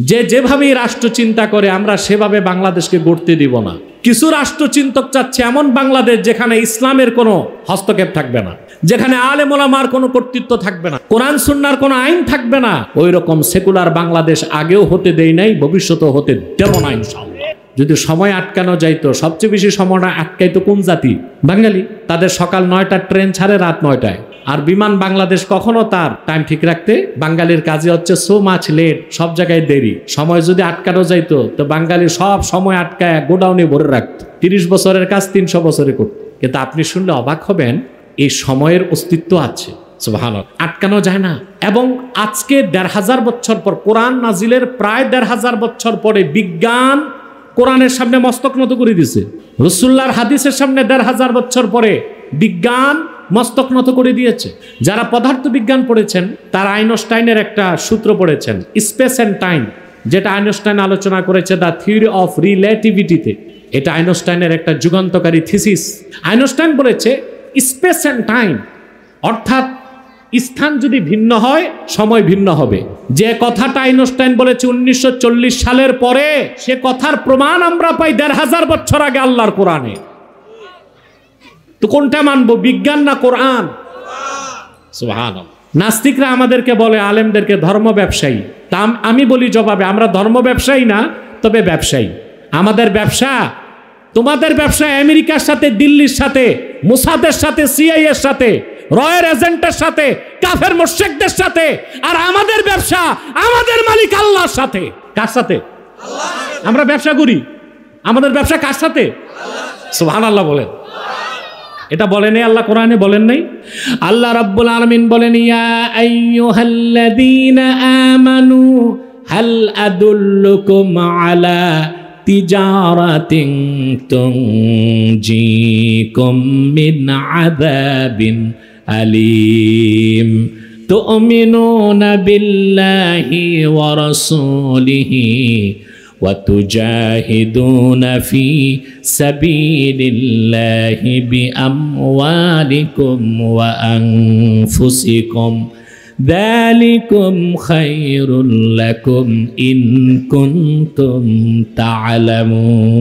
যে যেভাবেই রাষ্ট্র চিন্তা করে আমরা সেভাবে বাংলাদেশকে গড়তে দিব না। কিছু রাষ্ট্রচিন্তক চাচ্ছে এমন বাংলাদেশ যেখানে ইসলামের কোনো হস্তক্ষেপ থাকবে না, যেখানে আলেম ওলামার কোনো কর্তৃত্ব থাকবে না, কোরআন সুন্নাহর কোনো আইন থাকবে না। ওই রকম সেকুলার বাংলাদেশ আগেও হতে দেই নাই, ভবিষ্যতেও হতে দেব না ইনশাআল্লাহ। যদি সময় আটকানো যাইতো, সবচেয়ে বেশি সময়টা আটকাইতো কোন জাতি? বাঙালি। তাদের সকাল 9টার ট্রেন ছাড়ে রাত 9টায়, আর বিমান বাংলাদেশ কখনো তার টাইম ঠিক রাখতে, বাঙালির কাজে হচ্ছে সো মাছ লেট, সব জায়গায় দেরি। সময় যদি আটকানো যাইতো তো বাঙালি সব সময় আটকায় গোডাউনে ভরে রাখতো, 30 বছরের কাজ 300 বছরে করত। কিন্তু আপনি শুনলে অবাক হবেন, এই সময়ের অস্তিত্ব আছে, সুবহানাল্লাহ, আটকানো যায় না। এবং আজকে 1500 বছর পর, কোরআন নাজিলের প্রায় 1500 বছর পরে বিজ্ঞান কোরআনের সামনে মস্তক নত করে দিছে। রাসূলুল্লাহর হাদিসের সামনে 1500 বছর পরে বিজ্ঞান মস্তক নত করে দিয়েছে। যারা পদার্থ বিজ্ঞান পড়েছেন তারা আইনস্টাইনের একটা সূত্র পড়েছেন, স্পেস অ্যান্ড টাইম, যেটা আইনস্টাইন আলোচনা করেছে দ্য থিওরি অফ রিলেটিভিটিতে। এটা আইনস্টাইনের একটা যুগান্তকারী থিসিস। আইনস্টাইন বলেছে স্পেস অ্যান্ড টাইম, অর্থাৎ স্থান যদি ভিন্ন হয় সময় ভিন্ন হবে। যে কথাটা আইনস্টাইন বলেছে 1940 সালের পরে, সে কথার প্রমাণ আমরা পাই 1500 বছর আগে আল্লাহর কোরআনে। তো কোনটা মানবো, বিজ্ঞান না কোরআন? সুবহানাল্লাহ। নাস্তিকরা আমাদেরকে বলে, আলেমদেরকে ধর্ম ব্যবসায়ী। তা আমি বলি জবাবে, আমরা ধর্ম ব্যবসায়ী না, তবে ব্যবসায়ী। আমাদের ব্যবসা, তোমাদের ব্যবসা আমেরিকার সাথে, দিল্লির সাথে, মোসাদের সাথে, সিআইএ এর সাথে, রয়ের এজেন্টের সাথে, কাফের মুশরিকদের সাথে। আর আমাদের ব্যবসা আমাদের মালিক আল্লাহর সাথে। কার সাথে? আল্লাহর। আমরা ব্যবসা করি, আমাদের ব্যবসা কার সাথে? সুবহানাল্লাহ বলেন। এটা বলেন আল্লাহ কোরআনে, বলেন নাই? আল্লাহ রাব্বুল আলামিন বলেন, ইয়া আইয়ুহাল্লাযীনা আমানু হাল আদুল্লুকুম আলা তিজারাতিন তুনজিকুম মিন আযাবিন আলীম তুমিনুনা বিল্লাহি ওয়া রাসূলিহি وتجاهدون في سبيل الله بأموالكم وأنفسكم ذلكم خير لكم إن كنتم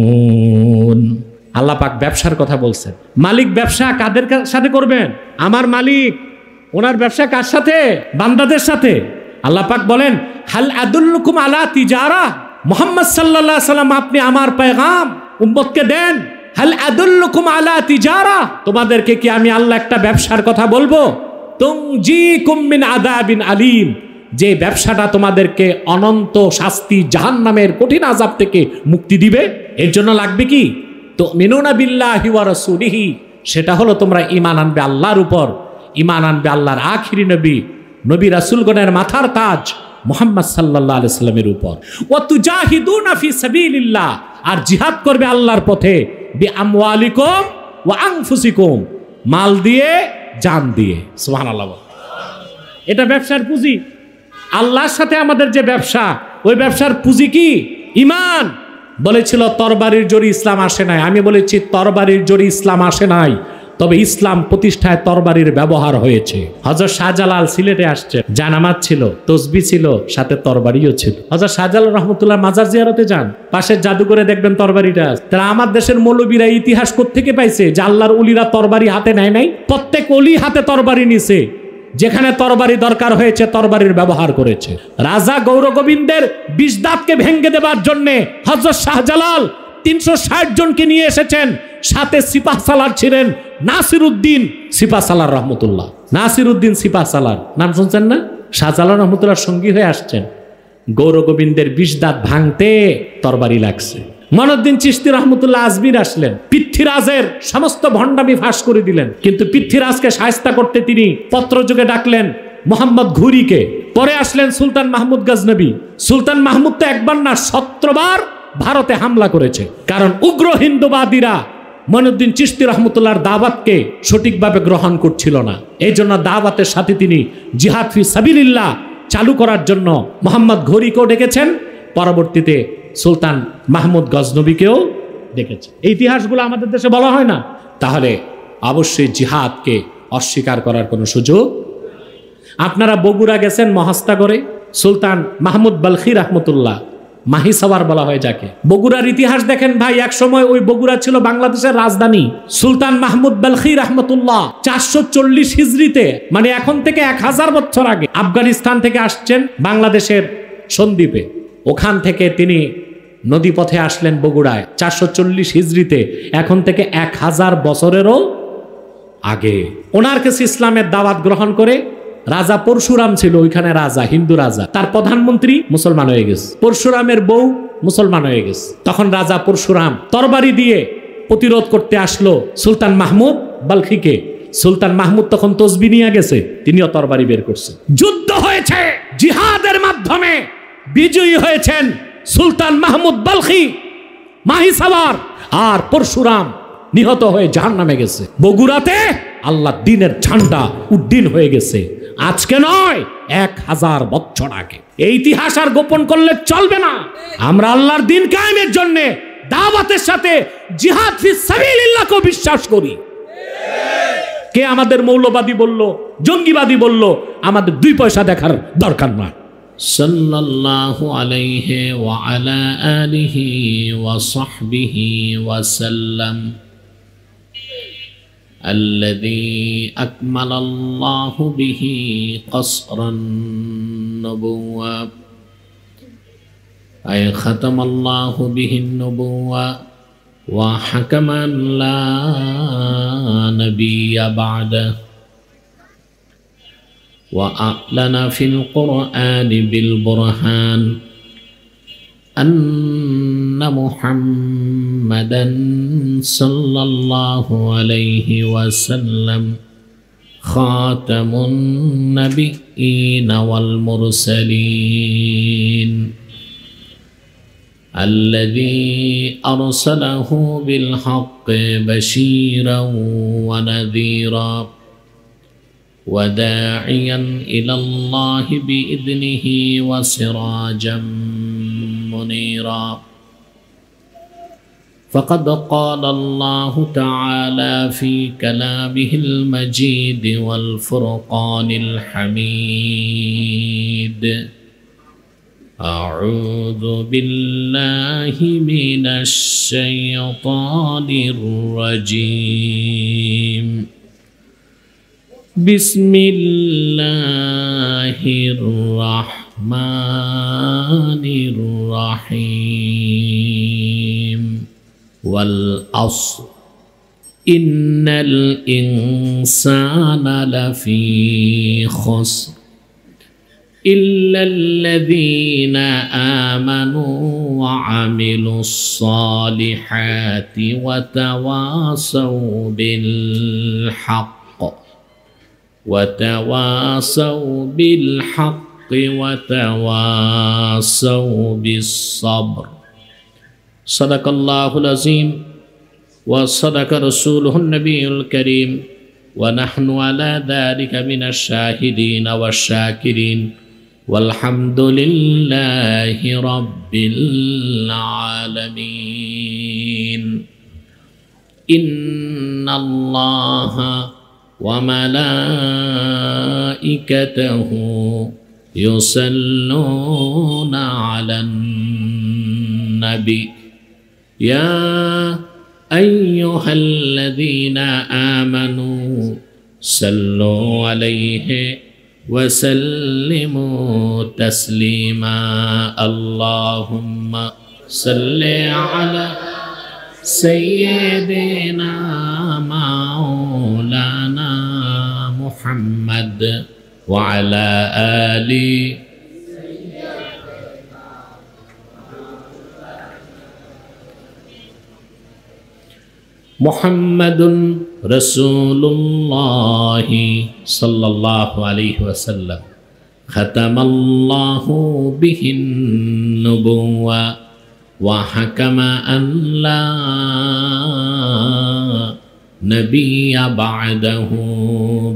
تعلمون। আল্লাহ পাক ব্যবসার কথা বলছেন। মালিক ব্যবসা কাদের সাথে করবেন? আমার মালিক, ওনার ব্যবসা কার সাথে? বান্দাদের সাথে। আল্লাহ পাক বলেন, হাল আদুল্লুকুম আলা তিজারা, মুহাম্মদ সাল্লাল্লাহু আলাইহি সাল্লাম আপনি আমার পেগাম উম্মতকে দেন। হাল আদুল্লুকুম আলা তিজারা, তোমাদেরকে কি আমি আল্লাহ একটা ব্যবসার কথা বলবো? তুনজিকুম মিন আযাবিন আলীম, যে ব্যবসাটা তোমাদেরকে অনন্ত শাস্তি, জাহান্নামের কঠিন আযাব থেকে মুক্তি দিবে। এর জন্য লাগবে কি? তুমিনুনা বিল্লাহি ওয়া রাসূলিহি, সেটা হলো তোমরা ঈমান আনবে আল্লাহর উপর, ঈমান আনবে আল্লাহর আখিরি নবী, নবী রাসূলগণের মাথার তাজ মুহাম্মদ সাল্লাল্লাহু আলাইহি সাল্লামের উপর। ওয়া তুজাহিদুনা ফি সাবিলিল্লাহ, আর জিহাদ করবে আল্লাহর পথে, বিআমওয়ালিকুম ওয়া আনফুসিকুম, মাল দিয়ে, জান দিয়ে। সুবহানাল্লাহ। এটা ব্যবসার পুঁজি। আল্লাহর সাথে আমাদের যে ব্যবসা, ওই ব্যবসার পুঁজি কি? ঈমান। বলেছিল তরবারির জোরে ইসলাম আসে নাই, আমি বলেছি তরবারির জোরে ইসলাম আসে নাই, তবে ইসলাম প্রতিষ্ঠায় তরবারির ব্যবহার হয়েছে। হযরত শাহজালাল সিলেটে আসছেন, জানামাজ ছিল, তসবিহ ছিল, সাথে তরবারিও ছিল। হযরত শাহজালাল রাহমাতুল্লাহ মাজার জিয়ারতে যান, পাশের জাদুঘরে দেখবেন তরবারিটা। তারা আমার দেশের মৌলবীরা ইতিহাস কোত্থেকে পাইছে যে আল্লাহর ওলিরা তরবারি হাতে নেয় নাই? প্রত্যেক ওলি হাতে তরবারি নিছে, যেখানে তরবারি দরকার হয়েছে তরবারির ব্যবহার করেছে। রাজা গৌরগোবিন্দের 20 দাঁতকে ভেঙে দেবার জন্য হযরত শাহজালাল 360 জনকে নিয়ে এসেছেন, সাথে সিপাহ সালার ছিলেন নাসিরউদ্দিন সিপাহ সালার রহমতুল্লাহ। নাসিরউদ্দিন সিপাহ সালার নাম শুনছেন না? শাহজালাল রহমতুল্লাহর সঙ্গী হয়ে আসছেন। গৌরগোবিন্দের 20 দাঁত ভাঙতে তরবারি লাগছে। মনুদ্দিন চিশতি রহমতুল্লাহ আজমির আসলেন, পৃথ্বীরাজের সমস্ত ভণ্ডামি ফাঁস করে দিলেন। কিন্তু পৃথ্বীরাজকে শায়েস্তা করতে তিনি পত্রযোগে ডাকলেন মোহাম্মদ ঘুরিকে। পরে আসলেন সুলতান মাহমুদ গজনবী। সুলতান মাহমুদ তো একবার না 17 বার ভারতে হামলা করেছে, কারণ উগ্র হিন্দুবাদীরা মনুদ্দিন চিশতি রহমতুল্লাহর দাওয়াতকে সঠিকভাবে গ্রহণ করছিল না। এই জন্য দাওয়াতের সাথে তিনি জিহাদ ফি সাবিলিল্লাহ চালু করার জন্য মোহাম্মদ ঘুরিকেও ডেকেছেন, পরবর্তীতে সুলতান মাহমুদ গজনবীকেও ডেকেছে। এই ইতিহাসগুলো আমাদের দেশে বলা হয় না, তাহলে অবশ্যই জিহাদকে অস্বীকার করার কোনো সুযোগ। আপনারা বগুড়া গেছেন মহাস্তাগরে, সুলতান মাহমুদ বলখি রহমতুল্লাহ মাহিসাওয়ার বলা হয় যাকে। বগুড়ার ইতিহাস দেখেন ভাই, এক সময় ওই বগুড়া ছিল বাংলাদেশের রাজধানী। সুলতান মাহমুদ বালখি রহমতুল্লাহ 440 হিজরিতে, মানে এখন থেকে 1000 বছর আগে আফগানিস্তান থেকে আসছেন বাংলাদেশের সন্দ্বীপে। ওখান থেকে তিনি নদীপথে আসলেন বগুড়ায় 440 হিজরিতে, এখন থেকে 1000 বছরেরও আগে। ওনার কাছে ইসলামের দাওয়াত গ্রহণ করে রাজা পরশুরাম ছিল ওইখানে, রাজা, হিন্দু রাজা, তার প্রধানমন্ত্রী মুসলমান হয়ে গেছে, পরশুরামের বউ মুসলমান হয়ে গেছে। তখন রাজা পরশুরাম তরবারি দিয়ে প্রতিরোধ করতে আসলো সুলতান মাহমুদ বালখিকে। সুলতান মাহমুদ তখন তসবি নিয়ে গেছে, তিনিও তরবারি বের করছেন। যুদ্ধ হয়েছে, জিহাদের মাধ্যমে বিজয়ী হয়েছেন সুলতান মাহমুদ বালখি মাহিসাওয়ার, আর পরশুরাম নিহত হয়ে জাহান্নামে গেছে। বগুড়াতে আল্লাহ দিনের ঝান্ডা উড্ডীন হয়ে গেছে, আজকে নয় 1000 বছর আগে। এই ইতিহাস আর গোপন করলে চলবে না। আমরা আল্লাহর দিন কায়েমের জন্য দাওয়াতের সাথে জিহাদ ফি সাবিলিল্লাহকে বিশ্বাস করি। কে আমাদের মৌলবাদী বলল, জঙ্গিবাদী বলল, আমাদের 2 পয়সা দেখার দরকার না। সাল্লাল্লাহু আলাইহি ওয়া আলা আলিহি ওয়া সাহবিহি ওয়া সাল্লাম। الذي أكمل الله به قصر النبوة، أي ختم الله به النبوة وحكم أن لا نبي بعده، وأعلن في القرآن بالبرهان أن محمدًا صلى الله عليه وسلم خاتم النبيين والمرسلين، الذي أرسله بالحق بشيرا ونذيرا وداعيا إلى الله بإذنه وسراجا منيرا. فقد قال الله تعالى في كلامه المجيد والفرقان الحميد: أعوذ بالله من الشيطان الرجيم، بسم الله الرحمن الرحيم. والعصر إن الإنسان لفي خسر إلا الذين آمنوا وعملوا الصالحات وتواصوا بالحق وتواصوا بالصبر. صدق الله العظيم وصدق رسوله النبي الكريم، ونحن على ذلك من الشاهدين والشاكرين، والحمد لله رب العالمين. إن الله وملائكته يصلون على النبي يا أيها الذين آمنوا صلوا عليه وسلموا تسليما. اللهم صل على سيدنا مولانا محمد وعلى آله محمد رسول الله صلى الله عليه وسلم ختم الله به النبوة وحكم أن لا نبي بعده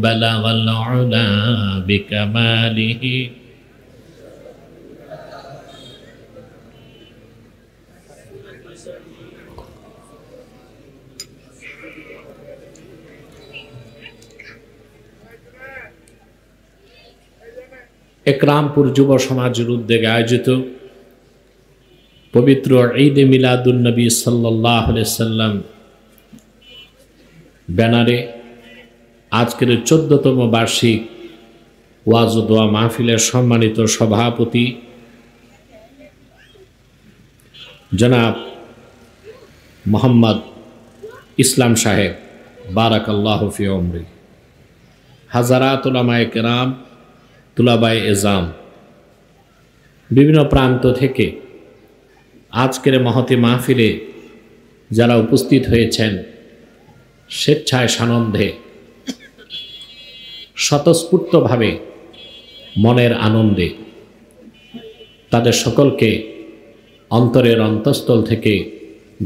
بلغ العلا بكماله একরামপুর যুব সমাজের উদ্যোগে আয়োজিত পবিত্র ঈদ মিলাদুন নবী সাল্লাল্লাহু আলাইহি সাল্লাম ব্যানারে আজকের 14তম বার্ষিক ওয়াজ ও দোয়া মাহফিলের সম্মানিত সভাপতি জনাব মোহাম্মদ ইসলাম সাহেব, বারাকাল্লাহু ফি উমরি, হাজারাত উলামায়ে কেরাম, তুলাবায়ে এজাম, বিভিন্ন প্রান্ত থেকে আজকের মহতি মাহফিলে যারা উপস্থিত হয়েছেন, স্বেচ্ছায় সানন্দে স্বতঃস্ফূর্তভাবে মনের আনন্দে, তাদের সকলকে অন্তরের অন্তঃস্থল থেকে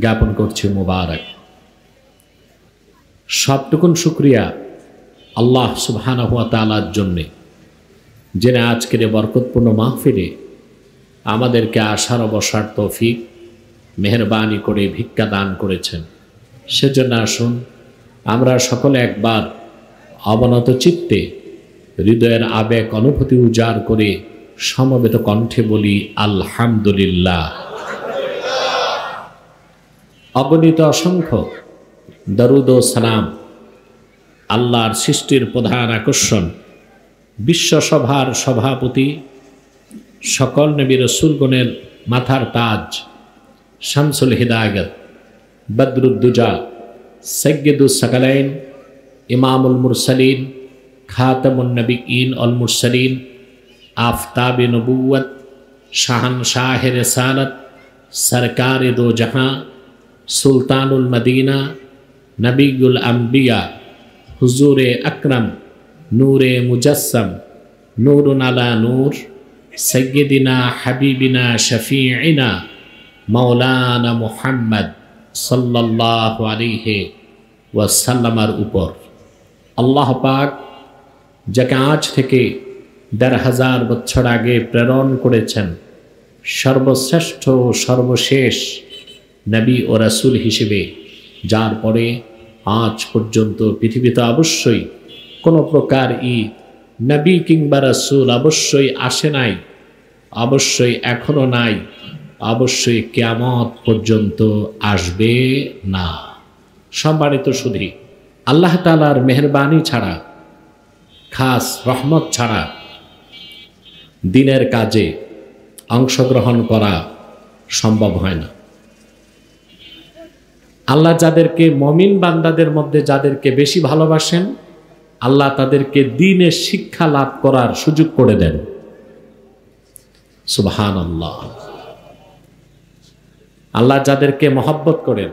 জ্ঞাপন করছি মুবারক। সবটুকুন শুকরিয়া আল্লাহ সুবহানাহু ওয়া তাআলার জন্যে, যিনি আজকের বরকতপূর্ণ মাহফিলে আমাদেরকে আসার বসার তৌফিক মেহেরবানি করে ভিক্ষা দান করেছেন। সেজন্য আসুন আমরা সকলে একবার অবনত চিত্তে হৃদয়ের আবেগ অনুভূতি উজাড় করে সমবেত কণ্ঠে বলি আলহামদুলিল্লাহ। অগণিত অসংখ্য দরুদ ও সালাম আল্লাহর সৃষ্টির প্রধান আকর্ষণ, বিশ্বসভার সভাপতি, সকল নবী রাসূলগণের মাথার তাজ, শামসুল হিদায়াত, বদরুদ্দুজা, সাইয়্যিদুস সাকালাইন, ইমামুল মুরসালিন, খাতামুন নবিয়্যিন ওয়াল মুরসালিন, আফতাবে নবুয়ত, শাহনশাহে রিসালাত, সরকারে দো জাহাঁ, সুলতানুল মদিনা, নবিয়ুল আম্বিয়া, হুজুরে আকরম, নূরে মুজাসসাম, নূরুন আলা নূর, সাইয়্যিদিনা হাবিবিনা শফিঈনা মাওলানা মুহাম্মদ সাল্লাল্লাহু আলাইহি ওয়াসাল্লামের উপর আল্লাহ পাক যাকে আজ থেকে ১,৫০০ বছর আগে প্রেরণ করেছেন সর্বশ্রেষ্ঠ ও সর্বশেষ নবী ও রাসূল হিসেবে, যার পরে আজ পর্যন্ত পৃথিবীতে অবশ্যই কোনো প্রকার নবী কিংবা রাসূল অবশ্যই আসে নাই, অবশ্যই এখনো নাই, অবশ্যই কিয়ামত পর্যন্ত আসবে না। সম্মানিত সুধী, আল্লাহ তাআলার মেহেরবানি ছাড়া, খাস রহমত ছাড়া দিনের কাজে অংশগ্রহণ করা সম্ভব হয় না। আল্লাহ যাদেরকে মুমিন বান্দাদের মধ্যে যাদেরকে বেশি ভালোবাসেন, আল্লাহ তাদেরকে দ্বীনের শিক্ষা লাভ করার সুযোগ করে দেন। সুবহানাল্লাহ। আল্লাহ যাদেরকে মহব্বত করেন,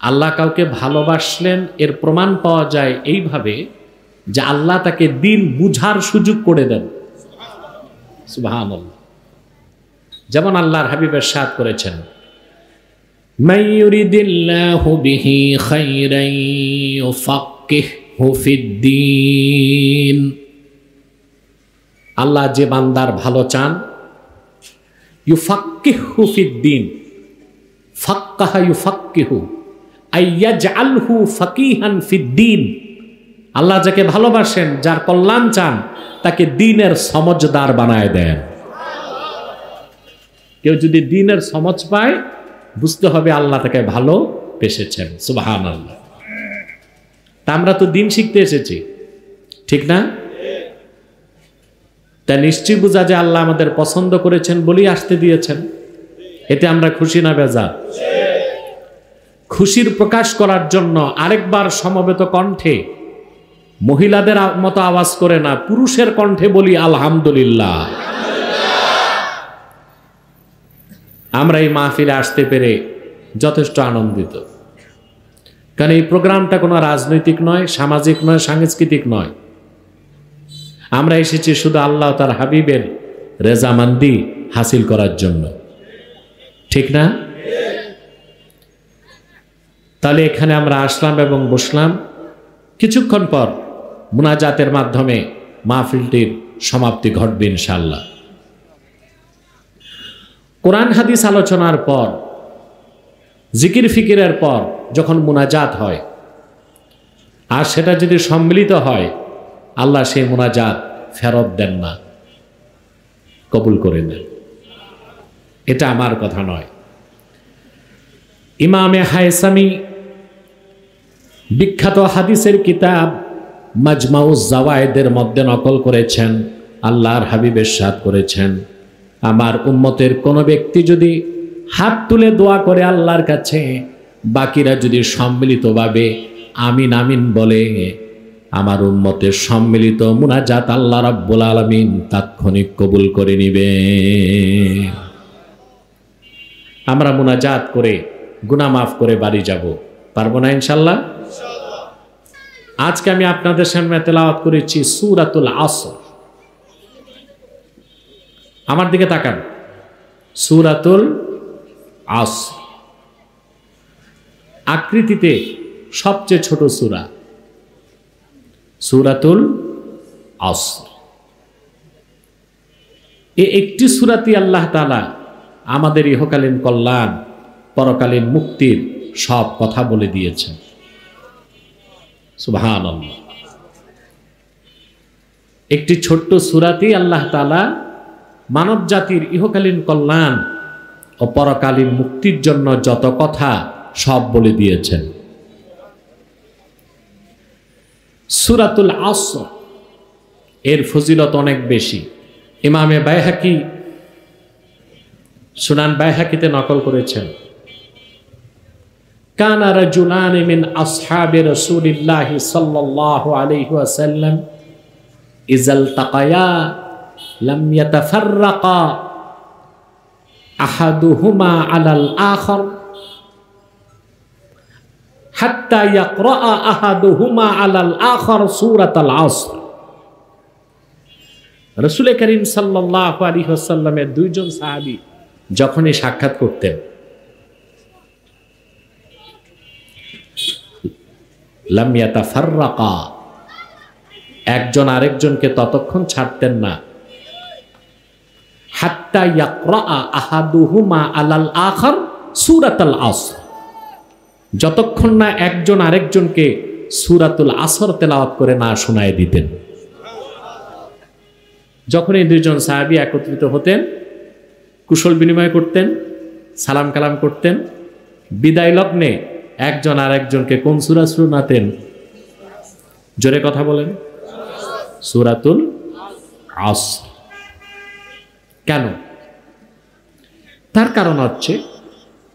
আল্লাহ কাউকে ভালোবাসলেন এর প্রমাণ পাওয়া যায় এইভাবে যে আল্লাহ তাকে দ্বীন বুঝার সুযোগ করে দেন। সুবহানাল্লাহ। যেমন আল্লাহর হাবিব ইরশাদ করেছেন, মান ইউরিদিল্লাহু বিহি খাইরান ইউফাক্কিহু ফিদ্দীন। আল্লাহ যে বান্দার ভালো চান, ইউফাক্কিহু ফিদ্দীন, ফাক্কাহা ইউফাক্কিহু আইয়াজআলহু ফাকিহান ফিদ্দীন। আল্লাহ যাকে ভালোবাসেন, যার কল্যাণ চান, তাকে দ্বীনের সমজদার বানায় দেন। কেউ যদি দ্বীনের সমজ পায়, বুঝতে হবে আল্লাহ তাকে ভালো বেসেছেন। সুবহানাল্লাহ। তা আমরা তো দ্বীন শিখতে এসেছি, ঠিক না? তা নিশ্চয়ই বোঝা যে আল্লাহ আমাদের পছন্দ করেছেন বলেই আসতে দিয়েছেন। এতে আমরা খুশি না বেজার? খুশির প্রকাশ করার জন্য আরেকবার সমবেত কণ্ঠে, মহিলাদের মতো আওয়াজ করে না, পুরুষের কণ্ঠে বলি আলহামদুলিল্লাহ। আমরা এই মাহফিলে আসতে পেরে যথেষ্ট আনন্দিত। কারণ এই প্রোগ্রামটা কোনো রাজনৈতিক নয়, সামাজিক নয়, সাংস্কৃতিক নয়। আমরা এসেছি শুধু আল্লাহ তার হাবিবের রেজামান্দি হাসিল করার জন্য, ঠিক না? তাহলে এখানে আমরা আসলাম এবং বসলাম। কিছুক্ষণ পর মুনাজাতের মাধ্যমে মাহফিলটির সমাপ্তি ঘটবে ইনশাআল্লাহ। কোরআন হাদিস আলোচনার পর, জিকির ফিকিরের পর যখন মুনাজাত হয়, আর সেটা যদি সম্মিলিত হয়, আল্লাহ সেই মুনাজাত ফেরত দেন না, কবুল করে নেন। এটা আমার কথা নয়। ইমামে হায়সামি বিখ্যাত হাদিসের কিতাব মাজমাউজ জাওয়ায়েদের মধ্যে নকল করেছেন, আল্লাহর হাবিব ইরশাদ করেছেন, আমার উম্মতের কোনো ব্যক্তি যদি হাত তুলে দোয়া করে আল্লাহর কাছে, বাকিরা যদি সম্মিলিতভাবে আমিন আমিন বলে, আমার উম্মতের সম্মিলিত মুনাজাত আল্লাহ রাব্বুল আলামিন তাৎক্ষণিক কবুল করে নিবে। আমরা মুনাজাত করে গুনাহ মাফ করে বাড়ি যাব, পারবো না ইনশাআল্লাহ? আজকে আমি আপনাদের সামনে তেলাওয়াত করেছি সূরাতুল আসর। আমার দিকে তাকান, সূরাতুল আসর আকৃতিতে সবচেয়ে ছোট সূরা, সূরাতুল আসর। এই একটি সূরাতেই আল্লাহ তাআলা আমাদের ইহকালীন কল্যাণ, পরকালীন মুক্তির সব কথা বলে দিয়েছেন। সুবহানাল্লাহ। একটি ছোট্ট সূরাতেই আল্লাহ তাআলা মানব জাতির ইহকালীন কল্যাণ ও পরকালীন মুক্তির জন্য যত কথা সব বলে দিয়েছেন। সূরাতুল আসর এর ফজিলত অনেক বেশি। ইমামে বাইহাকি সুনান বাইহাকিতে নকল করেছেন, কানা রাজুলান মিন আসহাবি রাসূলিল্লাহি সাল্লাল্লাহু আলাইহি ওয়াসাল্লাম ইজাল তাকায়া লাম ইয়াতাফাররাকা আহাদুহুমা আলাল আখার হাত্তা ইয়াকরা আহাদুহুমা আলাল আখার সূরাতুল আসর। রাসূল করিম সাল্লাল্লাহু আলাইহি ওয়াসাল্লামের দুইজন সাহাবী যখনই সাক্ষাৎ করতেন, লাম ইয়াতাফাররাকা, একজন আরেকজনকে ততক্ষণ ছাড়তেন না, হাত্তা ইয়াকরা আহাদুহুমা আলাল আখার সূরাতুল আসর, যতক্ষণ না একজন আরেকজনকে সূরাতুল আসর তেলাওয়াত করে না শোনায় দিতেন। যখন এই দুইজন সাহাবী একত্রিত হতেন, কুশল বিনিময় করতেন, সালাম কালাম করতেন, বিদায় লগ্নে একজন আরেকজনকে কোন সূরা শোনাতেন? জোরে কথা বলেন, সূরাতুল আসর। কেন? তার কারণ হচ্ছে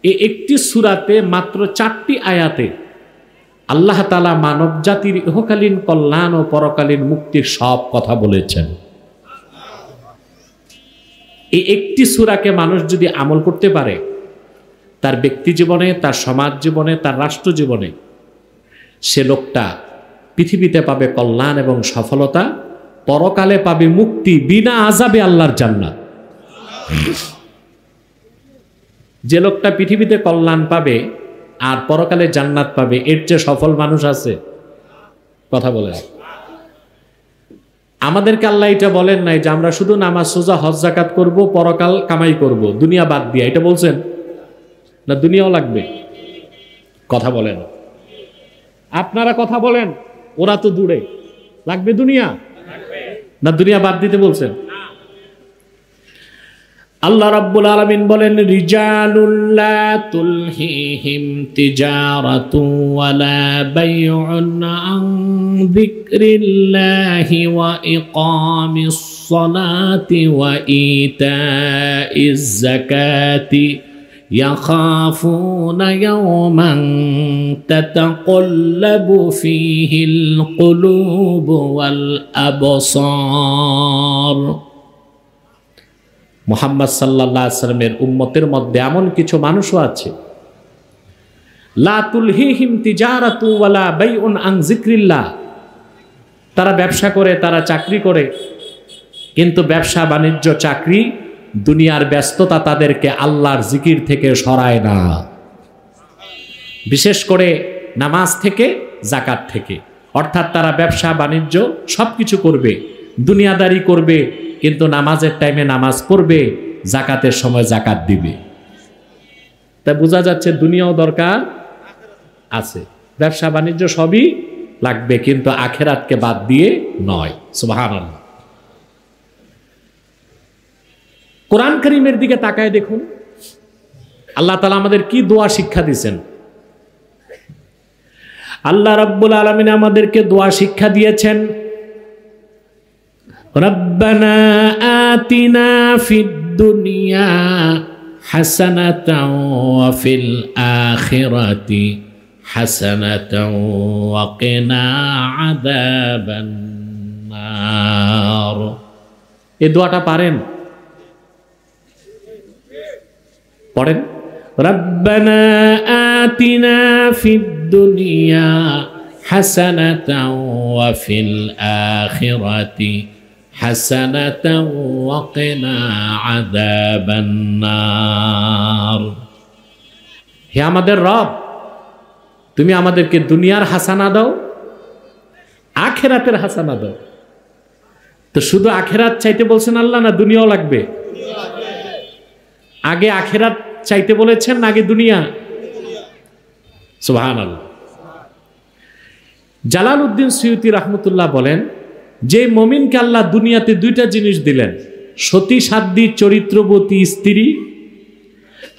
এই একটি সূরাতে মাত্র 4টি আয়াতে আল্লাহ তাআলা মানব জাতির ইহকালীন কল্যাণ ও পরকালীন মুক্তির সব কথা বলেছেন। এই একটি সূরাকে মানুষ যদি আমল করতে পারে, তার ব্যক্তি জীবনে, তার সমাজ জীবনে, তার রাষ্ট্র জীবনে, সে লোকটা পৃথিবীতে পাবে কল্যাণ এবং সফলতা, পরকালে পাবে মুক্তি, বিনা আযাবে আল্লাহর জান্নাত। যে লোকটা পৃথিবীতে কল্যাণ পাবে আর পরকালে জান্নাত পাবে, এর চেয়ে সফল মানুষ আছে? কথা বলেন। আমাদেরকে আল্লাহ এটা বলেন নাই যে আমরা শুধু নামাজ, রোজা, হজ, যাকাত করব, পরকাল কামাই করব, দুনিয়া বাদ দিয়া, এটা বলছেন না? দুনিয়াও লাগবে। কথা বলেন, আপনারা কথা বলেন, ওরা তো দূরে। লাগবে দুনিয়া না দুনিয়া বাদ দিতে বলছেন? আল্লাহ রাব্বুল আলামিন বলেন, রিজালুল লা তুলহিহিম তিজারাতুন ওয়ালা বাইউন আন যিকরিল্লাহি ওয়া ইকামিস সালাতি ওয়া ইতাইজ যাকাতি ইয়াখাফুনা ইয়াওমান তাতাকাল্লাবু ফীহিল কুলুবু ওয়াল আবসার। মুহাম্মদ সাল্লাল্লাহু আলাইহি ওয়াসাল্লামের উম্মতের মধ্যে এমন কিছু মানুষও আছে, লা তুলহিহিম তিজারাতু ওয়ালা বাইউন আন যিকরিল্লাহ, তারা ব্যবসা করে, তারা চাকরি করে, কিন্তু ব্যবসা বাণিজ্য চাকরি দুনিয়ার ব্যস্ততা তাদেরকে আল্লাহর জিকির থেকে সরায় না, বিশেষ করে নামাজ থেকে, যাকাত থেকে। অর্থাৎ তারা ব্যবসা বাণিজ্য সবকিছু করবে, দুনিয়াদারি করবে, কিন্তু নামাজের টাইমে নামাজ পড়বে, যাকাতের সময় যাকাত দিবে। তা বোঝা যাচ্ছে দুনিয়াও দরকার আছে, ব্যবসা বাণিজ্য সবই লাগবে, কিন্তু আখেরাতকে বাদ দিয়ে নয়। সুবহানাল্লাহ। কোরআন কারীমের দিকে তাকায় দেখুন, আল্লাহ তাআলা আমাদের কি দোয়া শিক্ষা দিয়েছেন? আল্লাহ রাব্বুল আলামিন আমাদেরকে দোয়া শিক্ষা দিয়েছেন, রব্বানা আতিনা ফিদ দুনিয়া হাসানাতাও ওয়া ফিল আখিরাতি হাসানাতাও ওয়া কিনা আযাবান নার। এই দোয়াটা পারেন? পড়েন, রব্বানা আতিনা ফিদ দুনিয়া হাসানাতাও ওয়া ফিল আখিরাতি হাসানাতাও ওয়া কিনা আযাবান নার। হে আমাদের রব, তুমি আমাদেরকে দুনিয়ার হাসানা দাও, আখিরাতের হাসানা দাও। তো শুধু আখিরাত চাইতে বলছেন আল্লাহ, না দুনিয়াও লাগবে? আগে আখিরাত চাইতে বলেছেন না আগে দুনিয়া? সুবহানাল্লাহ। জালালউদ্দিন সুয়ুতি রাহমাতুল্লাহ বলেন, যে মুমিনকে আল্লাহ দুনিয়াতে দুইটা জিনিস দিলেন, সতী সাধ্বী চরিত্রবতী স্ত্রী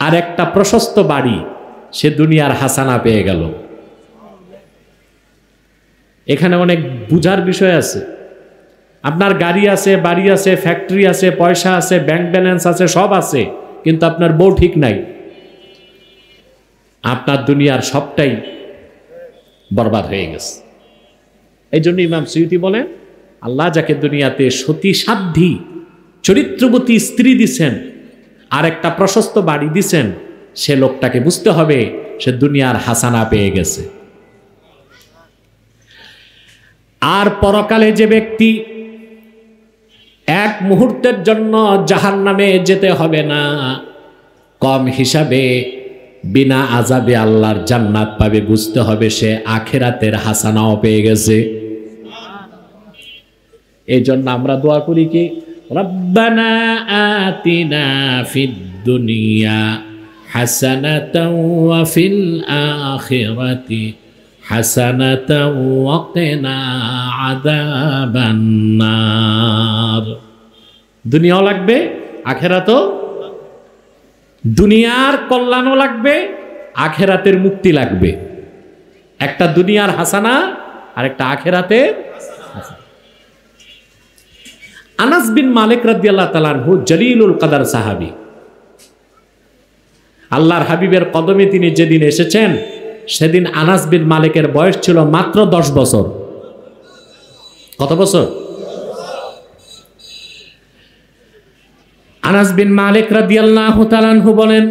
আর একটা প্রশস্ত বাড়ি, সে দুনিয়ার হাসানা পেয়ে গেল। এখানে অনেক বুঝার বিষয় আছে। আপনার গাড়ি আছে, বাড়ি আছে, ফ্যাক্টরি আছে, পয়সা আছে, ব্যাংক ব্যালেন্স আছে, সব আছে, কিন্তু আপনার বউ ঠিক নাই, আপনার দুনিয়ার সবটাই বরবাদ হয়ে গেছে। এই জন্য ইমাম সুয়ুতি বলেন, আল্লাহ যাকে দুনিয়াতে সতী সাধ্বী চরিত্রবতী স্ত্রী দিছেন আর একটা প্রশস্ত বাড়ি দিছেন, সে লোকটাকে বুঝতে হবে সে দুনিয়ার হাসানা পেয়ে গেছে। আর পরকালে যে ব্যক্তি এক মুহূর্তের জন্য জাহান্নামে যেতে হবে না, কম হিসাবে বিনা আযাবে আল্লাহর জান্নাত পাবে, বুঝতে হবে সে আখিরাতের হাসানাও পেয়ে গেছে। এই জন্য আমরা দোয়া করি কি, রব্বানা আতিনা ফিদ দুনিয়া হাসানাতাও ওয়া ফিল আখিরাতি হাসানাতাও ওয়া কিনা আযাবান নার। দুনিয়াও লাগবে, আখিরাতও। দুনিয়ার কল্যাণও লাগবে, আখিরাতের মুক্তি লাগবে। একটা দুনিয়ার হাসানা আর একটা আখিরাতের হাসানা। আনাস বিন মালিক রাদিয়াল্লাহু তাআলা আনহু জলিলুল কদর সাহাবী। আল্লাহর হাবিবের কদমে তিনি যেদিন এসেছেন, সেদিন আনাস বিন মালিকের বয়স ছিল মাত্র 10 বছর। কত বছর? আনাস বিন মালিক রাদিয়াল্লাহু তাআলা আনহু বলেন,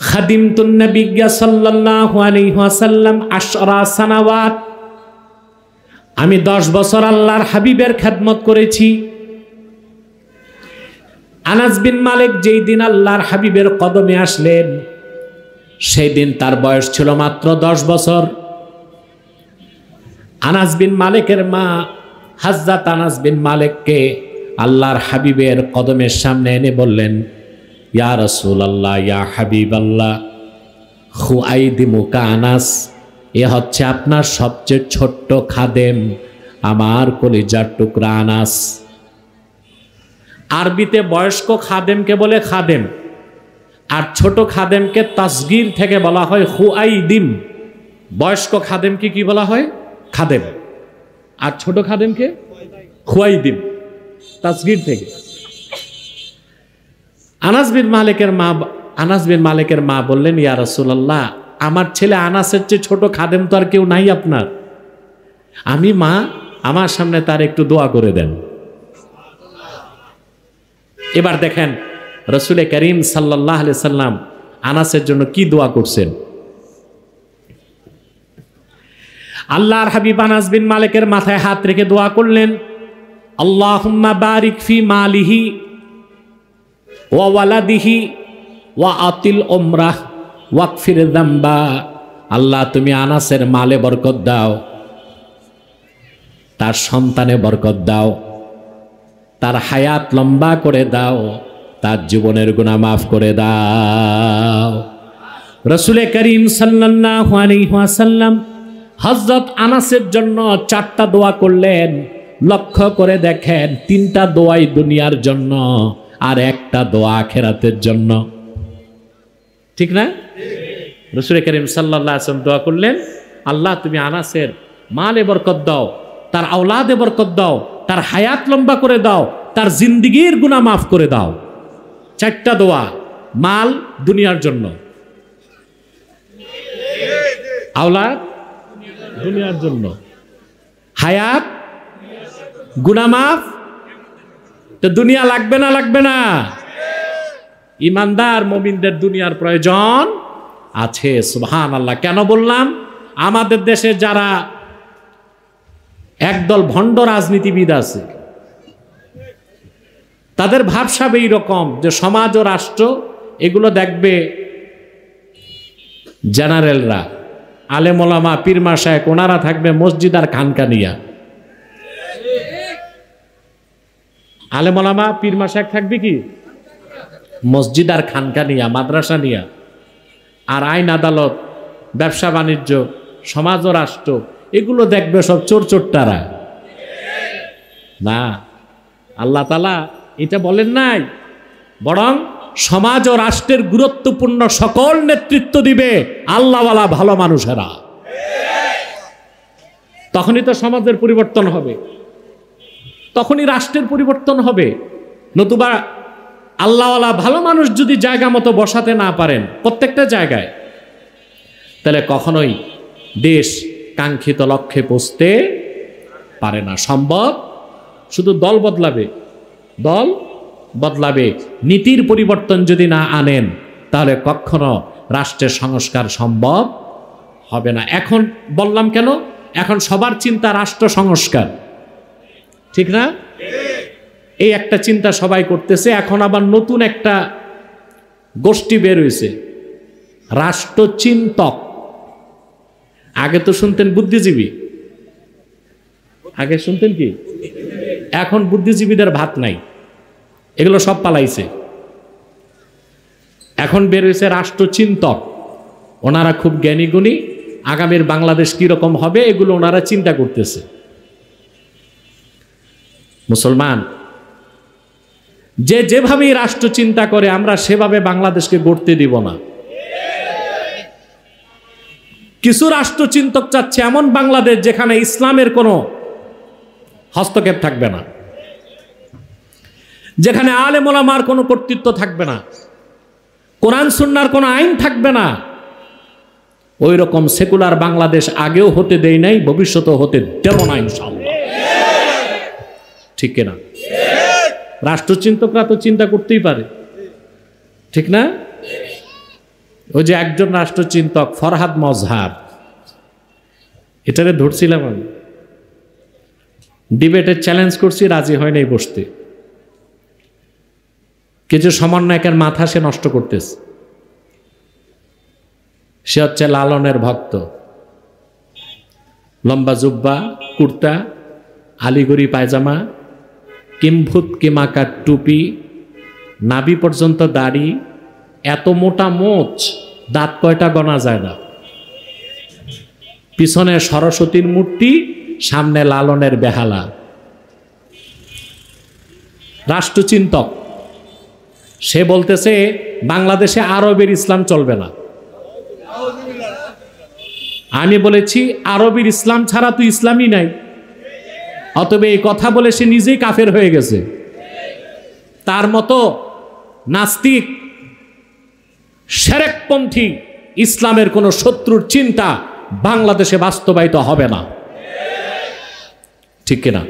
খাদিমতুন নবিয়্য সাল্লাল্লাহু আলাইহি ওয়াসাল্লাম 10 সানাওয়াত, আমি 10 বছর আল্লাহর হাবিবের খেদমত করেছি। আনাস বিন মালিক যেই দিন আল্লাহর হাবিবের কদমে আসলেন, সেই দিন তার বয়স ছিল মাত্র 10 বছর। আনাস বিন মালিকের মা হযরত আনাস বিন মালিককে আল্লাহর হাবিবের কদমের সামনে এনে বললেন, ইয়া রাসূলুল্লাহ, ইয়া হাবিবাল্লাহ, খুআইদিমুকা আনাস, এ হচ্ছে আপনার সবচেয়ে ছোট্ট খাদেম, আমার কলিজার টুকরা আনাস। আরবিতে বয়স্ক খাদেমকে বলে খাদেম, আর ছোট খাদেমকে তাসগীর থেকে বলা হয় খুআইদিম। বয়স্ক খাদেমকে কি বলা হয়? খাদেম। আর ছোট খাদেমকে খুআইদিম, তাসগীর থেকে। আনাস বিন মালিকের মা বললেন, ইয়া রাসূলুল্লাহ, আমার ছেলে আনাসের চেয়ে ছোট খাদেম তো আর কেউ নাই আপনার। আমি মা, আমার সামনে তার একটু দোয়া করে দেন। এবার দেখেন রাসূল করিম সাল্লাল্লাহু আলাইহি সাল্লাম আনাসের জন্য কি দোয়া করছেন। আল্লাহর হাবিব আনাস বিন মালিকের মাথায় হাত রেখে দোয়া করলেন, আল্লাহুম্মা বারিক ফি মালিহি ওয়া ওয়ালাদিহি ওয়া আতিল উমরাহ ওয়াকফির যামবা। আল্লাহ, তুমি আনাসের মালে বরকত দাও, তার সন্তানে বরকত দাও, তার হায়াত লম্বা করে দাও, তার জীবনের গুনাহ মাফ করে দাও। রাসূল করিম সাল্লাল্লাহু আলাইহি ওয়াসাল্লাম হযরত আনাসের জন্য 4টা দোয়া করলেন। লক্ষ্য করে দেখেন, 3টা দোয়াই দুনিয়ার জন্য আর একটা দোয়া আখিরাতের জন্য। ঠিক না? রাসূল করিম সাল্লাল্লাহু আলাইহি ওয়াসাল্লাম দোয়া করলেন, আল্লাহ তুমি আনাসের মালে বরকত দাও, তার আওলাদে বরকত দাও, তার হায়াত লম্বা করে দাও, তার জিন্দেগীর গুনাহ মাফ করে দাও। 4টা দোয়া। মাল দুনিয়ার জন্য, আওলাদ দুনিয়ার জন্য, হায়াত গুনাহ মাফ। তো দুনিয়া লাগবে না? লাগবে না? ইমানদার মুমিনদের দুনিয়ার প্রয়োজন আছে। সুবহানাল্লাহ। কেন বললাম? আমাদের দেশে যারা একদল ভণ্ড রাজনীতিবিদ আছে, তাদের ভাবসাব এইরকম যে সমাজ ও রাষ্ট্র এগুলো দেখবে জেনারেলরা, আলেম ওলামা, পীর মাশায়েখ, ওনারা থাকবে মসজিদ আর খানকা নিয়া। আলেম ওলামা, পীর মাশায়েখ থাকবে কি মসজিদ আর খানকা নিয়া, মাদ্রাসা নিয়া। আর আইন আদালত, ব্যবসা বাণিজ্য, সমাজ ও রাষ্ট্র এগুলো দেখবে সব চোর চোরটারা। না, আল্লাহ তাআলা এটা বলেন নাই, বরং সমাজ ও রাষ্ট্রের গুরুত্বপূর্ণ সকল নেতৃত্ব দিবে আল্লাহওয়ালা ভালো মানুষেরা। তখনই তো সমাজের পরিবর্তন হবে, তখনই রাষ্ট্রের পরিবর্তন হবে। নতুবা আল্লাহওয়ালা ভালো মানুষ যদি জায়গা মতো বসাতে না পারেন প্রত্যেকটা জায়গায়, তাহলে কখনোই দেশ কাঙ্ক্ষিত লক্ষ্যে পৌঁছতে পারে না। সম্ভব শুধু দল বদলাবে, দল বদলাবে। নীতির পরিবর্তন যদি না আনেন তাহলে কখনো রাষ্ট্রের সংস্কার সম্ভব হবে না। এখন বললাম কেন? এখন সবার চিন্তা রাষ্ট্র সংস্কার, ঠিক না? এই একটা চিন্তা সবাই করতেছে। এখন আবার নতুন একটা গোষ্ঠী বের হয়েছে, রাষ্ট্রচিন্তক। আগে তো শুনতেন বুদ্ধিজীবী, আগে শুনতেন কি? এখন বুদ্ধিজীবীদের ভাত নাই, এগুলো সব পালাইছে। এখন বের হয়েছে রাষ্ট্রচিন্তক। ওনারা খুব জ্ঞানী গুণী, আগামীর বাংলাদেশ কিরকম হবে এগুলো ওনারা চিন্তা করতেছে। মুসলমান যে যেভাবেই রাষ্ট্র চিন্তা করে, আমরা সেভাবে বাংলাদেশকে গড়তে দিব না। কিছু রাষ্ট্রচিন্তক চাচ্ছে এমন বাংলাদেশ যেখানে ইসলামের কোনো হস্তক্ষেপ থাকবে না, যেখানে আলেম ওলামার কোনো কর্তৃত্ব থাকবে না, কোরআন সুন্নাহর কোনো আইন থাকবে না। ওই রকম সেকুলার বাংলাদেশ আগেও হতে দেই নাই, ভবিষ্যতেও হতে দেব না ইনশাআল্লাহ। ঠিক কিনা? রাষ্ট্রচিন্তকরা তো চিন্তা করতেই পারে, ঠিক না? ওই যে একজন রাষ্ট্রচিন্তক ফরহাদ মজহার, এটারে ধরছিলাম আমি, ডিবেটে চ্যালেঞ্জ করছি, রাজি হয় নাই বসতে। কিছু সমন্বয়কের মাথা সে নষ্ট করতেছে। সে হচ্ছে লালনের ভক্ত, লম্বা জুব্বা, কুর্তা, আলিগড়ি পায়জামা, কিম্ভূত কিমাকার টুপি, নাভি পর্যন্ত দাড়ি, এত মোটা মোচ, দাঁত কয়টা গোনা যায় না, পিছনে সরস্বতীর মূর্তি, সামনে লালনের বেহালা। রাষ্ট্রচিন্তক সে বলতেছে বাংলাদেশে আরবের ইসলাম চলবে না। আমি বলেছি আরবের ইসলাম ছাড়া তো ইসলামই নাই। অতএব এই কথা বলে সে নিজেই কাফের হয়ে গেছে। তার মতো নাস্তিক, শিরকপন্থী, ইসলামের কোনো শত্রুর চিন্তা বাংলাদেশে বাস্তবায়িত হবে না, ঠিক কিনা?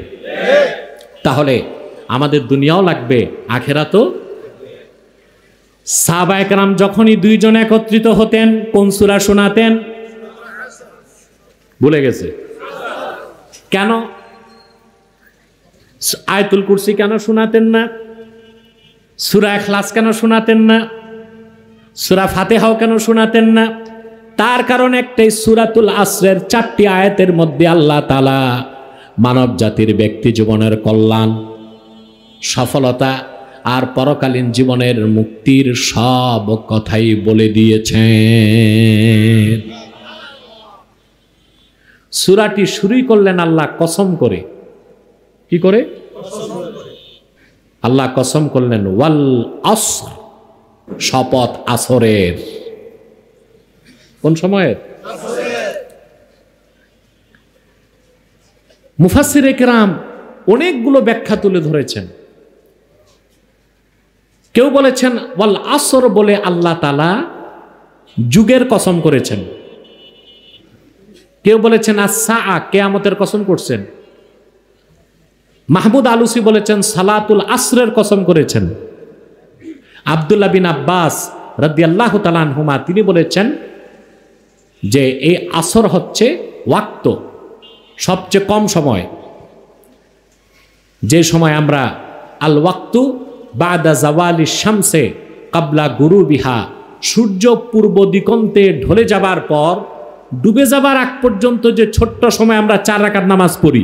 তাহলে আমাদের দুনিয়াও লাগবে, আখেরাতও। সাহাবায়ে কেরাম যখনই দুইজন একত্রিত হতেন কোন সূরা শোনাতেন? ভুলে গেছে কেন? আয়াতুল কুরসি কেন শোনাতেন না? সূরা ইখলাস কেন শোনাতেন না? সূরা ফাতিহাও কেন শোনাতেন না? তার কারণ একটাই, সূরাতুল আসরের 4টি আয়াতের মধ্যে আল্লাহ তাআলা মানব জাতির ব্যক্তি জীবনের কল্যাণ, সফলতা আর পরকালীন জীবনের মুক্তির সব কথাই বলে দিয়েছেন। সূরাটি শুরুই করলেন আল্লাহ কসম করে। কি করে? আল্লাহ কসম করলেন ওয়াল আসর, শপথ আসরের। কোন সময়ের? মুফাসসিরে কেরাম অনেকগুলো ব্যাখ্যা তুলে ধরেছেন। কেউ বলেছেন ওয়াল আসর বলে আল্লাহ তাআলা যুগের কসম করেছেন। কেউ বলেছেন আস-সাআ, কিয়ামতের কসম করছেন। মাহমুদ আলুসি বলেছেন সালাতুল আসরের কসম করেছেন। আব্দুল্লাহ বিন আব্বাস রাদিয়াল্লাহু তাআলা আনহুমা তিনি বলেছেন যে এই আসর হচ্ছে ওয়াক্ত, সবচেয়ে কম সময়, যে সময় আমরা আল ওয়াক্তু বাদা জাওয়ালি শামসে কাবলা গুরুবিহা, সূর্য পূর্ব দিগন্তে ঢলে যাবার পর ডুবে যাবার আগ পর্যন্ত যে ছোট্ট সময় আমরা 4 রাকাত নামাজ পড়ি,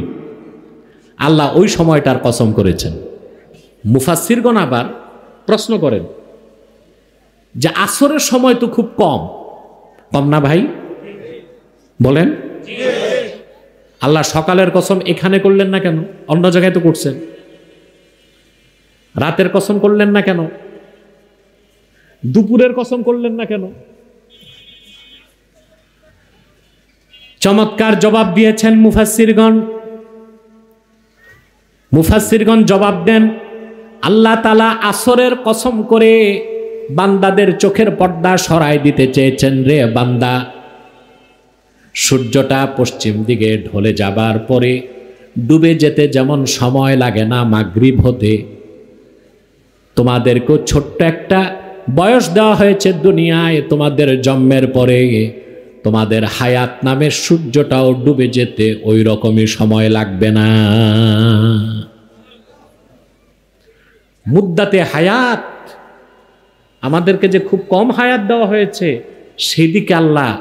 আল্লাহ ওই সময়টার কসম করেছেন। মুফাসসিরগণ আবার প্রশ্ন করেন যে আসরের সময় তো খুব কম, কম না ভাই? বলেন আল্লাহ সকালের কসম এখানে করলেন না কেন? অন্য জায়গায় তো করছেন। রাতের কসম করলেন না কেন? দুপুরের কসম করলেন না কেন? চমৎকার জবাব দিয়েছেন মুফাসসিরগণ। মুফাসসিরগণ জবাব দেন আল্লাহ তাআলা আসরের কসম করে বান্দাদের চোখের পর্দা সরাই দিতে চেয়েছেন। রে বান্দা, সূর্যটা পশ্চিম দিকে ঢলে যাবার পরে ডুবে যেতে যেমন সময় লাগে না মাগরিব হতে, তোমাদেরকে ছোট্ট একটা বয়স দেওয়া হয়েছে দুনিয়ায়, তোমাদের জন্মের পরে তোমাদের হায়াত নামের সূর্যটাও ডুবে যেতে ওই রকমই সময় লাগবে না। মুদ্দাতে হায়াত, আমাদেরকে যে খুব কম হায়াত দেওয়া হয়েছে, সেদিকে আল্লাহ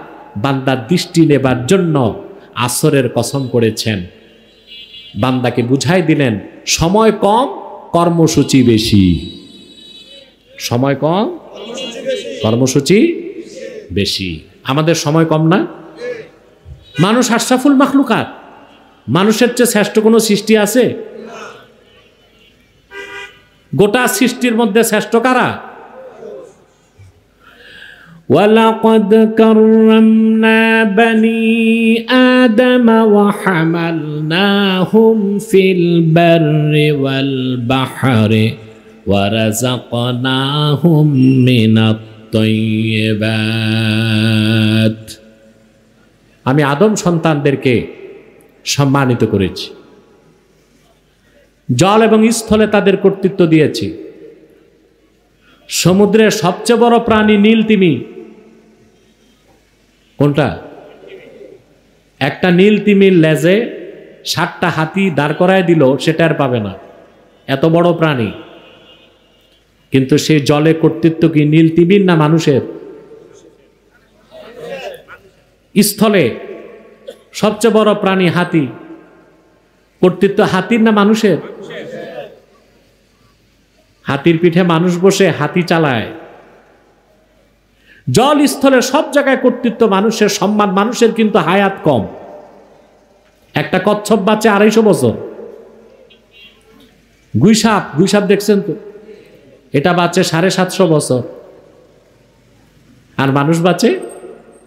বান্দার দৃষ্টি নেবার জন্য আসরের কসম করেছেন। বান্দাকে বুঝাই দিলেন সময় কম, কর্মসূচি বেশি। সময় কম, কর্মসূচি বেশি। আমাদের সময় কম না? মানুষ আশরাফুল মাখলুকাত, মানুষের চেয়ে শ্রেষ্ঠ কোনো সৃষ্টি আছে? গোটা সৃষ্টির মধ্যে শ্রেষ্ঠ কারা? وَلَقَدْ كَرَّمْنَا بَنِي آدَمَ وَحَمَلْنَاهُمْ فِي الْبَرِّ وَالْبَحْرِ وَرَزَقْنَاهُمْ مِنَ الطَّيِّبَاتِ। আমি আদম সন্তানদেরকে সম্মানিত করেছি, জল এবং স্থলে তাদের কর্তৃত্ব দিয়েছি। সমুদ্রের সবচেয়ে বড় প্রাণী নীল তিমি। কোনটা? একটা নীল তিমির লেজে 7টা হাতি দাঁড় করায় দিল, সেটা আর পাবে না, এত বড় প্রাণী। কিন্তু সেই জলে কর্তৃত্ব কি নীল তিমির না মানুষের? স্থলে সবচেয়ে বড় প্রাণী হাতি, কর্তৃত্ব হাতির না মানুষের? হাতির পিঠে মানুষ বসে হাতি চালায়। জল স্থলে সব জায়গায় কর্তৃত্ব মানুষের, সম্মান মানুষের, কিন্তু হায়াত কম। একটা কচ্ছপ বাঁচে 250 বছর। গুইসাপ দেখছেন তো, এটা বাঁচে 750 বছর। আর মানুষ বাঁচে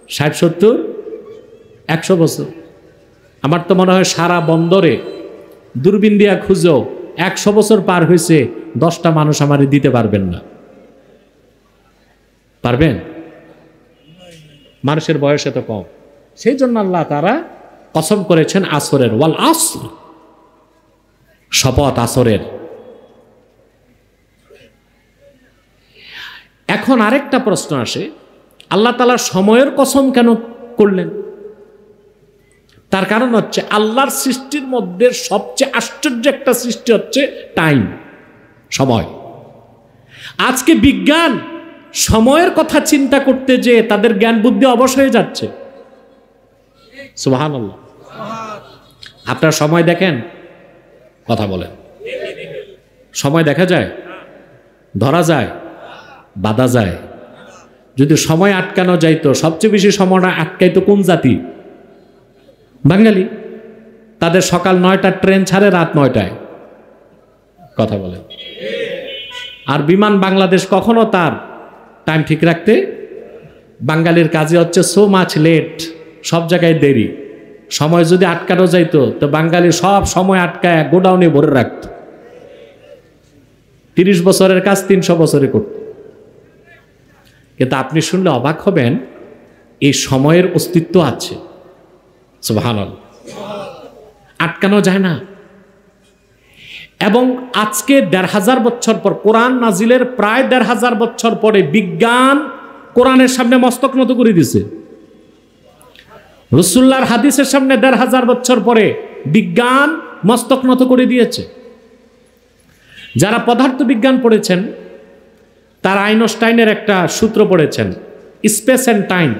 60, 70, 100 বছর। আমার তো মনে হয় সারা বন্দরে দূরবীন দিয়া খুঁজো 100 বছর পার হয়েছে, 10টা মানুষ আমারে দিতে পারবেন না। পারবেন? মানুষের বয়স এত কম। সেই জন্য আল্লাহ তাআলা কসম করেছেন আসরের, ওয়াল আসর, শপথ আসরের। এখন আরেকটা প্রশ্ন আসে, আল্লাহ তাআলা সময়ের কসম কেন করলেন? তার কারণ হচ্ছে আল্লাহর সৃষ্টির মধ্যে সবচেয়ে আশ্চর্য একটা সৃষ্টি হচ্ছে টাইম, সময়। আজকে বিজ্ঞান সময়ের কথা চিন্তা করতে যে তাদের জ্ঞান বুদ্ধি অবশ হয়ে যাচ্ছে। সুবহানাল্লাহ। আপনার সময় দেখেন, কথা বলেন, সময় দেখা যায়, ধরা যায়, বাধা যায়। যদি সময় আটকানো যাইতো, সবচেয়ে বেশি সময়টা আটকাইতো কোন জাতি? বাঙালি। তাদের সকাল 9টার ট্রেন ছাড়ে রাত 9টায়। কথা বলেন। আর বিমান বাংলাদেশ কখনো তার টাইম ঠিক রাখতে বাঙালির কাজে হচ্ছে সো মাচ লেট, সব জায়গায় দেরি। সময় যদি আটকানো যাইতো তো বাঙালি সব সময় আটকায় গোডাউনে ভরে রাখত, 30 বছরের কাজ 300 বছরে করত। কিন্তু আপনি শুনলে অবাক হবেন, এই সময়ের অস্তিত্ব আছে, সুবহানাল্লাহ, আটকানো যায় না। এবং আজকে 1500 বছর পর, কোরআন নাজিলের প্রায় 1500 বছর পরে বিজ্ঞান কোরআনের সামনে মস্তক নত করে দিছে। রাসূলুল্লাহর হাদিসের সামনে 1500 বছর পরে বিজ্ঞান মস্তক নত করে দিয়েছে। যারা পদার্থবিজ্ঞান পড়েছেন তারা আইনস্টাইনের একটা সূত্র পড়েছেন, স্পেস অ্যান্ড টাইম,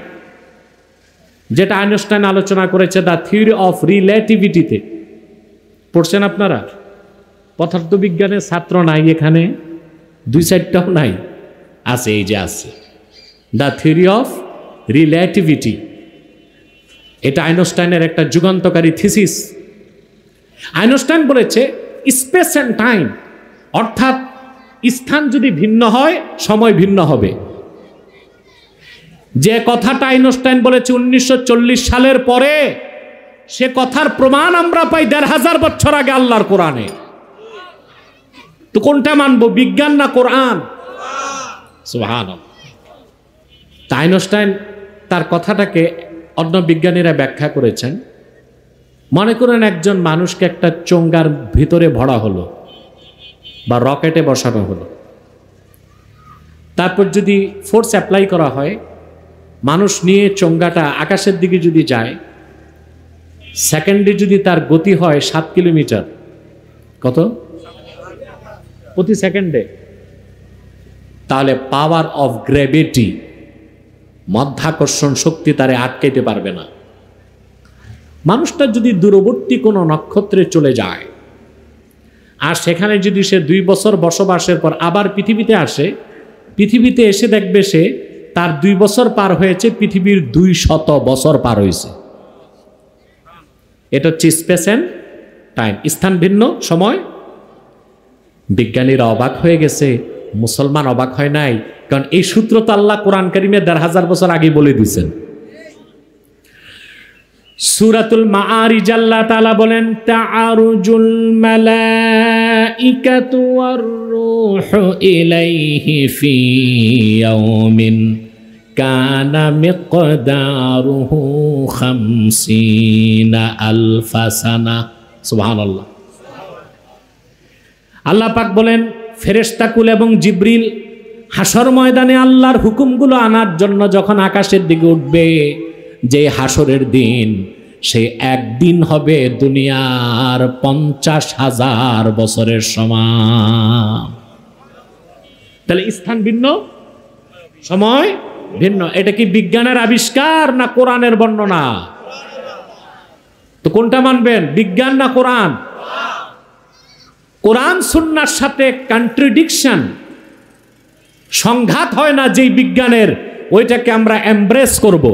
যেটা আইনস্টাইন আলোচনা করেছে দ্য থিওরি অফ রিলেটিভিটিতে। পড়ছেন আপনারা? পদার্থবিজ্ঞানের ছাত্র নাই এখানে, 2-4টাও নাই, আছে, এই যে আছে, দ্য থিওরি অফ রিলেটিভিটি। এটা আইনস্টাইনের একটা যুগান্তকারী থিসিস। আইনস্টাইন বলেছে স্পেস অ্যান্ড টাইম, অর্থাৎ স্থান যদি ভিন্ন হয় সময় ভিন্ন হবে। যে কথাটা আইনস্টাইন বলেছে 1940 সালের পরে, সে কথার প্রমাণ আমরা পাই 1500 বছর আগে আল্লাহর কোরআনে। তো কোনটা মানবো, বিজ্ঞান না কোরআন? সুবহানাল্লাহ। আইনস্টাইন তার কথাটাকে অন্য বিজ্ঞানীরা ব্যাখ্যা করেছেন। মনে করেন একজন মানুষকে একটা চোঙ্গার ভিতরে ভরা হলো বা রকেটে বসানো হলো, তারপর যদি ফোর্স অ্যাপ্লাই করা হয়, মানুষ নিয়ে চোঙ্গাটা আকাশের দিকে যদি যায়, সেকেন্ডে যদি তার গতি হয় 7 কিলোমিটার, কত প্রতি সেকেন্ডে, তাহলে পাওয়ার অফ গ্র্যাভিটি, মাধ্যাকর্ষণ শক্তি তারে আটকাইতে পারবে না। মানুষটা যদি দূরবর্তী কোনো নক্ষত্রে চলে যায় আর সেখানে যদি সে 2 বছর বসবাসের পর আবার পৃথিবীতে আসে, পৃথিবীতে এসে দেখবে সে তার 2 বছর পার হয়েছে, পৃথিবীর 200 বছর পার হয়েছে। এটা হচ্ছে স্পেস অ্যান্ড টাইম, স্থান ভিন্ন সময়। বিজ্ঞানীরা অবাক হয়ে গেছে, মুসলমান অবাক হয় নাই, কারণ এই সূত্র তো আল্লাহ কোরআন কারিমে 1500 বছর আগে বলে দিয়েছেন। সূরাতুল মাআরিজ আল্লাহ তাআলা বলেন, তাআরুজুল মালাইকাতু ওয়ার রূহু ইলাইহি ফি ইয়াউমিন কানা মিকদারুহু 50,000 সানা। সুবহানাল্লাহ। আল্লাহ পাক বলেন, ফেরেশতাকুল এবং জিবরিল হাসর ময়দানে আল্লাহর হুকুমগুলো আনার জন্য যখন আকাশের দিকে উঠবে, যে হাসরের দিন, সে একদিন হবে দুনিয়ার 50,000 বছরের সমান। তাহলে স্থান ভিন্ন, সময় ভিন্ন। এটা কি বিজ্ঞানের আবিষ্কার না কোরআনের বর্ণনা? তো কোনটা মানবেন, বিজ্ঞান না কোরআন? কোরআন সুন্নাহর সাথে কন্ট্রাডিকশন, সংঘাত হয় না যেই বিজ্ঞানের, ওইটাকে আমরা এমব্রেস করব।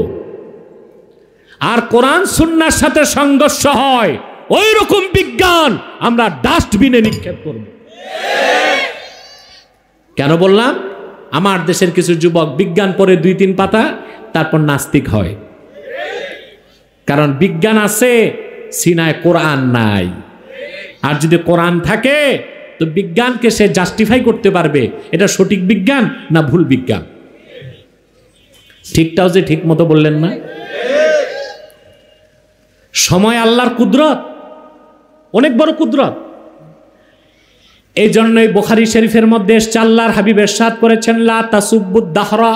আর কোরআন সুন্নাহর সাথে সংঘর্ষ হয়, ওই রকম বিজ্ঞান আমরা ডাস্টবিনে নিক্ষেপ করব। কেন বললাম? আমার দেশের কিছু যুবক বিজ্ঞান পড়ে 2-3 পাতা, তারপর নাস্তিক হয়। কারণ বিজ্ঞান আছে, সিনায় কোরআন নাই। আর যদি কোরআন থাকে তো বিজ্ঞানকে সে জাস্টিফাই করতে পারবে, এটা সঠিক বিজ্ঞান না ভুল বিজ্ঞান। ঠিকটাও যে ঠিক মতো বললেন না। সময় আল্লাহর কুদরত, অনেক বড় কুদরত। এই জন্যই বুখারী শরীফের মধ্যে এসেছে, আল্লাহর হাবিব ইরশাদ করেছেন, লা তাসুব্বুদ দাহরা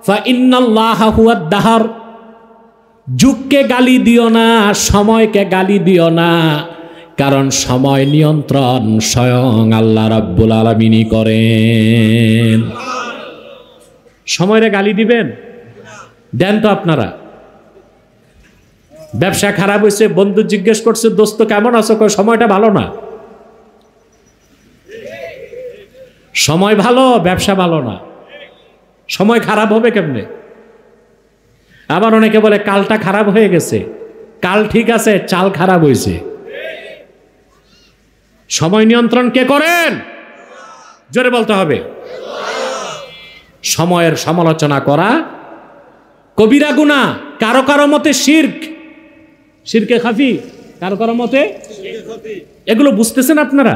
ফা ইন্নাল্লাহা হুয়াদ দাহর। যুগকে গালি দিও না, সময়কে গালি দিও না, কারণ সময় নিয়ন্ত্রণ স্বয়ং আল্লাহ রাব্বুল আলামিনই করেন। সময়রে গালি দিবেন? দেন তো আপনারা। ব্যবসা খারাপ হয়েছে, বন্ধু জিজ্ঞেস করছে, দোস্ত কেমন আছো? কয় সময়টা ভালো না। সময় ভালো, ব্যবসা ভালো না। সময় খারাপ হবে কেমনে? আবার অনেকে বলে কালটা খারাপ হয়ে গেছে। কাল ঠিক আছে, চাল খারাপ হয়েছে। সময় নিয়ন্ত্রণ কে করেন? জোরে বলতে হবে। সময়ের সমালোচনা করা কবিরা গুনাহ, কারো কারো মতে শিরক, শিরকে খাফি, কারো কারো মতে এগুলো বুঝতেছেন আপনারা?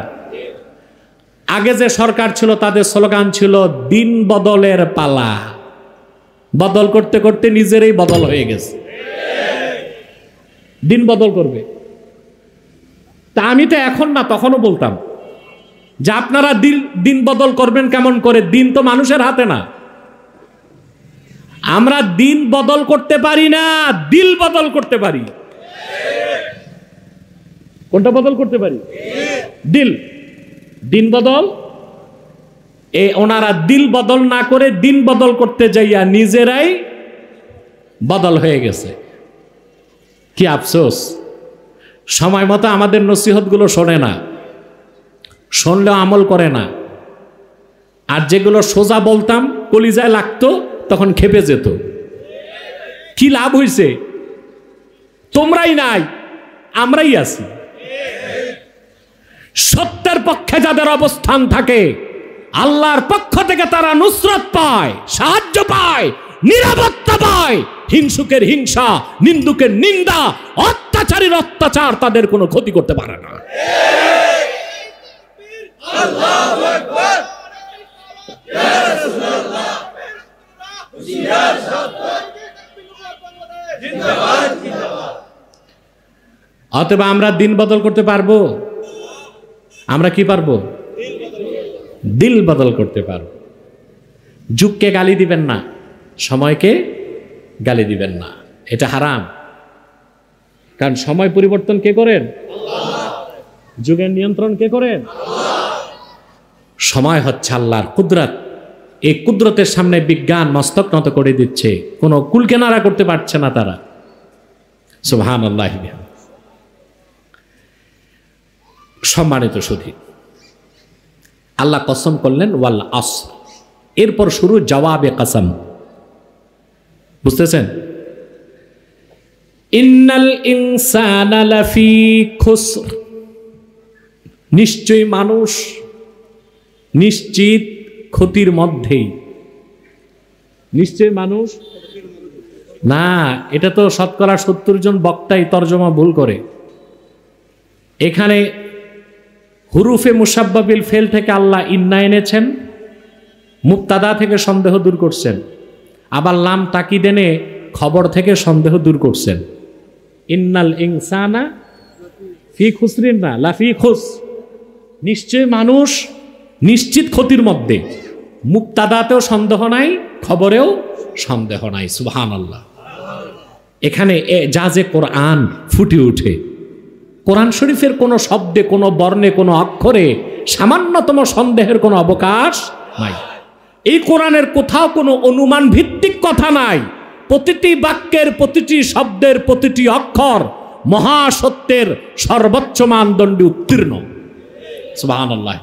আগে যে সরকার ছিল তাদের স্লোগান ছিল দিন বদলের পালা, বদল করতে করতে নিজেরই বদল হয়ে গেছে, দিন বদল করবে। তা আমি তো এখন না, তখনও বলতাম যে আপনারা দিন বদল করবেন কেমন করে, দিন তো মানুষের হাতে না। আমরা দিন বদল করতে পারি না, দিল বদল করতে পারি। কোনটা বদল করতে পারি? দিল। দিন বদল, ওনারা দিল বদল না করে দিন বদল করতে যাইয়া নিজেরাই বদল হয়ে গেছে। কি আফসোস, সময় মতো আমাদের নসিহতগুলো শোনে না, শুনলেও আমল করে না। আর যেগুলো সোজা বলতাম কলিজায় লাগতো, তখন খেপে যেত। কি লাভ হইছে? তোমরাই নাই, আমরাই আছি। সত্যের পক্ষে যাদের অবস্থান থাকে, আল্লাহর পক্ষ থেকে তারা নুসরত পায়, সাহায্য পায়, নিরাপত্তা পায়। হিংসুকের হিংসা, নিন্দুকের নিন্দা, অত্যাচারীর অত্যাচার তাদের কোনো ক্ষতি করতে পারে না। আল্লাহু আকবার, ইয়া রাসূলুল্লাহ, জিন্দাবাদ জিন্দাবাদ। অতএব আমরা দিন বদল করতে পারবো? আমরা কি পারবো? দিল বদল করতে পারবো। যুগকে গালি দিবেন না, সময়কে গালি দিবেন না, এটা হারাম। কারণ সময় পরিবর্তন কে করেন? যুগের নিয়ন্ত্রণ কে করেন? সময় হচ্ছে আল্লাহর কুদরত। এই কুদরতের সামনে বিজ্ঞান মস্তক নত করে দিচ্ছে, কোনো কুলকেনারা করতে পারছে না তারা। সুবহানাল্লাহ। সম্মানিত সুধী, আল্লাহ কসম করলেন ওয়াল আসর, এরপর শুরু জবাবে কসম। বুঝতেছেন? ইন্নাল ইনসানা লাফি খুসর, নিশ্চয়ই মানুষ নিশ্চিত ক্ষতির মধ্যেই। নিশ্চয়ই মানুষ না, এটা তো শতকরা 70 জন বক্তাই তর্জমা ভুল করে। এখানে হুরুফে মুসাব্বাবিল ফেল থেকে আল্লাহ ইন্না এনেছেন, মুক্তাদা থেকে সন্দেহ দূর করছেন, আবার লাম তাকিদ এনে খবর থেকে সন্দেহ দূর করছেন। ইন্নাল ইনসানা ফি খুসরিন না লাফি খুস, নিশ্চয় মানুষ নিশ্চিত ক্ষতির মধ্যে। মুক্তাদাতেও সন্দেহ নাই, খবরেও সন্দেহ নাই। সুবহানাল্লাহ। এখানে যা যে কোরআন ফুটে ওঠে, কোরআন শরীফের কোনো শব্দে, কোনো বর্ণে, কোনো অক্ষরে সামান্যতম সন্দেহের কোনো অবকাশ নাই। এই কোরআনের কোথাও কোনো অনুমান ভিত্তিক কথা নাই। প্রতিটি বাক্যের, প্রতিটি শব্দের, প্রতিটি অক্ষর মহাসত্যের সর্বোচ্চ মানদণ্ডে উত্তীর্ণ। সুবহানাল্লাহ।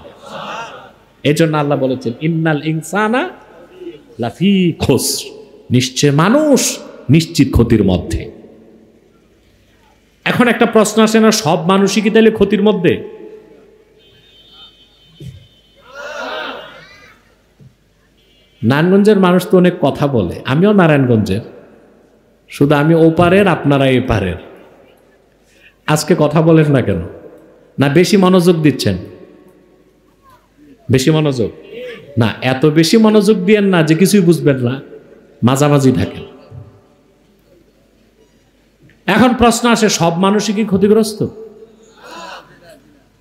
এজন্য আল্লাহ বলেছেন ইন্নাল ইনসানা লাফি খুসর, নিশ্চয় মানুষ নিশ্চিত ক্ষতির মধ্যে। এখন একটা প্রশ্ন আসে না, সব মানুষই কি তাহলে ক্ষতির মধ্যে? নারায়ণগঞ্জের মানুষ তো অনেক কথা বলে, আমিও নারায়ণগঞ্জের, শুধু আমি ওপারের, আপনারা এপারের। আজকে কথা বলেন না কেন? না বেশি মনোযোগ দিচ্ছেন? বেশি মনোযোগ না, এত বেশি মনোযোগ দিয়েন না যে কিছুই বুঝবেন না, মাঝামাঝি থাকেন। এখন প্রশ্ন আসে, সব মানুষই কি ক্ষতিগ্রস্ত?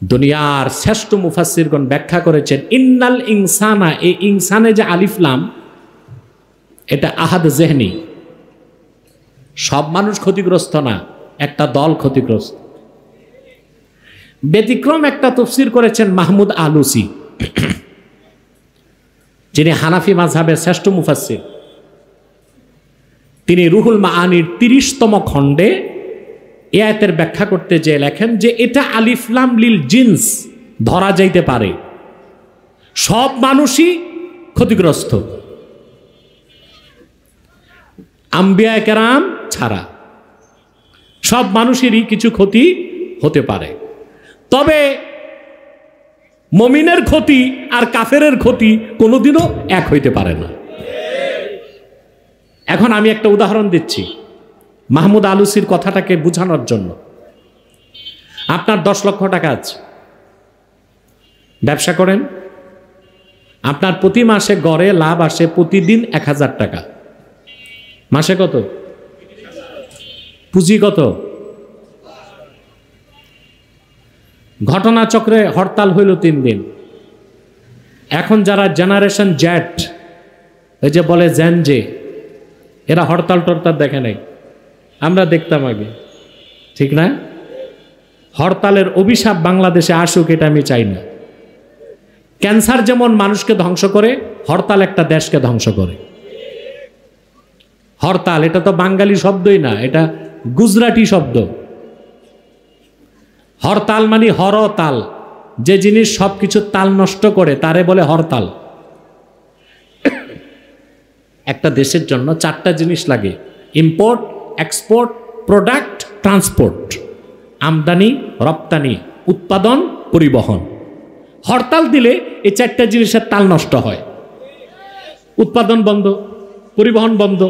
দুনিয়ার শ্রেষ্ঠ মুফাসসিরগণ ব্যাখ্যা করেছেন ইন্নাল ইনসানা, এই ইনসানে যে আলিফ লাম, এটা আহাদ জেহনি। সব মানুষ ক্ষতিগ্রস্ত না, একটা দল ক্ষতিগ্রস্ত। ব্যতিক্রম একটা তাফসীর করেছেন মাহমুদ আলুসি, যিনি হানাফি মাযহাবের শ্রেষ্ঠ মুফাসসির। তিনি রুহুল মাআনির 30তম খণ্ডে এই আয়াতের ব্যাখ্যা করতে যে লেখেন যে এটা আলিফ লাম লিল জিন্স ধরা যাইতে পারে, সব মানুষই ক্ষতিগ্রস্ত, আম্বিয়া কেরাম ছাড়া সব মানুষেরই কিছু ক্ষতি হতে পারে। তবে মুমিনের ক্ষতি আর কাফেরের ক্ষতি কোনোদিনও এক হইতে পারে না। এখন আমি একটা উদাহরণ দিচ্ছি মাহমুদ আলুসির কথাটাকে বোঝানোর জন্য। আপনার 10 লক্ষ টাকা আছে, ব্যবসা করেন, আপনার প্রতি মাসে গড়ে লাভ আসে প্রতিদিন 1000 টাকা। মাসে কত? পুঁজি কত? ঘটনাচক্রে হরতাল হইল 3 দিন। এখন যারা জেনারেশন জেট, এই যে বলে জেনজে, এরা হরতাল টরতাল দেখে নাই, আমরা দেখতাম আগে, ঠিক না? হরতালের অভিশাপ বাংলাদেশে আসুক, এটা আমি চাই না। ক্যান্সার যেমন মানুষকে ধ্বংস করে, হরতাল একটা দেশকে ধ্বংস করে। হরতাল এটা তো বাঙালি শব্দই না, এটা গুজরাটি শব্দ। হরতাল মানে হরতাল, যে জিনিস সবকিছু তাল নষ্ট করে তারে বলে হরতাল। একটা দেশের জন্য 4টা জিনিস লাগে: ইম্পোর্ট, এক্সপোর্ট, প্রোডাক্ট, ট্রান্সপোর্ট। আমদানি, রপ্তানি, উৎপাদন, পরিবহন। হরতাল দিলে এই 4টা জিনিসের তাল নষ্ট হয়। উৎপাদন বন্ধ, পরিবহন বন্ধ,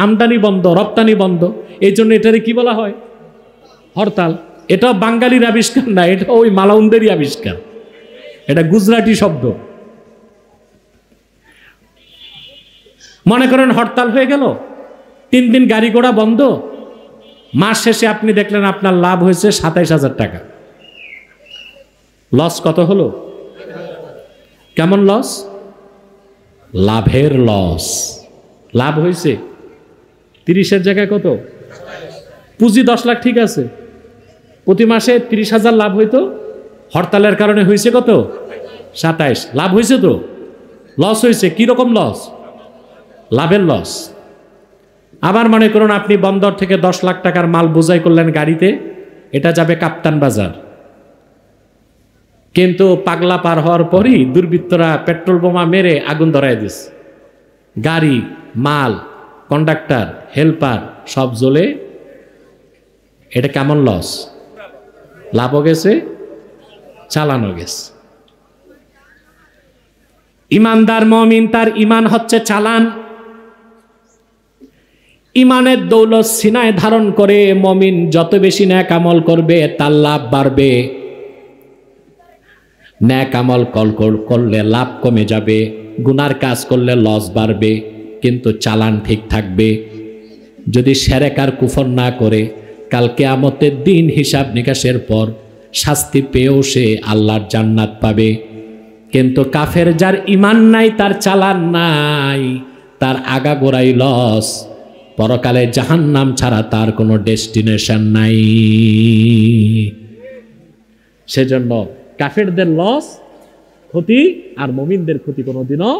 আমদানি বন্ধ, রপ্তানি বন্ধ। এই জন্য এটারে কি বলা হয়? হরতাল। এটা বাঙালির আবিষ্কার না, এটা ওই মালাউনদেরই আবিষ্কার, এটা গুজরাটি শব্দ। মনে করেন হরতাল হয়ে গেল, 3 দিন গাড়ি ঘোড়া বন্ধ, মাস শেষে আপনি দেখলেন আপনার লাভ হয়েছে 27,000 টাকা। লস কত হলো? কেমন লস? লাভের লস। লাভ হয়েছে 30-এর জায়গায় কত? পুঁজি 10 লাখ, ঠিক আছে, প্রতি মাসে 30,000 লাভ হইতো, হরতালের কারণে হয়েছে কত? 27। লাভ হয়েছে তো, লস হয়েছে। কিরকম লস? লাভের লস। আবার মনে করুন আপনি বন্দর থেকে 10 লাখ টাকার মাল বোঝাই করলেন গাড়িতে, এটা যাবে কাপ্তান বাজার, কিন্তু পাগলা পার হওয়ার পরই দুর্বৃত্তরা পেট্রোল বোমা মেরে আগুন ধরায় দিস, গাড়ি, মাল, কন্ডাক্টর, হেল্পার সব জ্বলে। এটা কেমন লস? লাভও গেছে, চালানো গেছে। ইমানদার মুমিন, তার ইমান হচ্ছে চালান। ইমানের দৌলত সিনায় ধারণ করে মুমিন যত বেশি নেক আমল করবে তার লাভ বাড়বে। নেক আমল করলে লাভ কমে যাবে, গুনার কাজ করলে লস বাড়বে, কিন্তু চালান ঠিক থাকবে। যদি শিরক আর কুফর না করে, কাল কিয়ামতের দিন হিসাব নিকাশের পর শাস্তি পেয়েও সে আল্লাহর জান্নাত পাবে। কিন্তু কাফের, যার ইমান নাই, তার চালান নাই, তার আগাগোড়াই লস। পরকালে জাহান্নাম ছাড়া তার কোনো ডেস্টিনেশন নাই। সেজন্য কাফেরদের লস, ক্ষতি, আর মুমিনদের ক্ষতি কোনোদিনও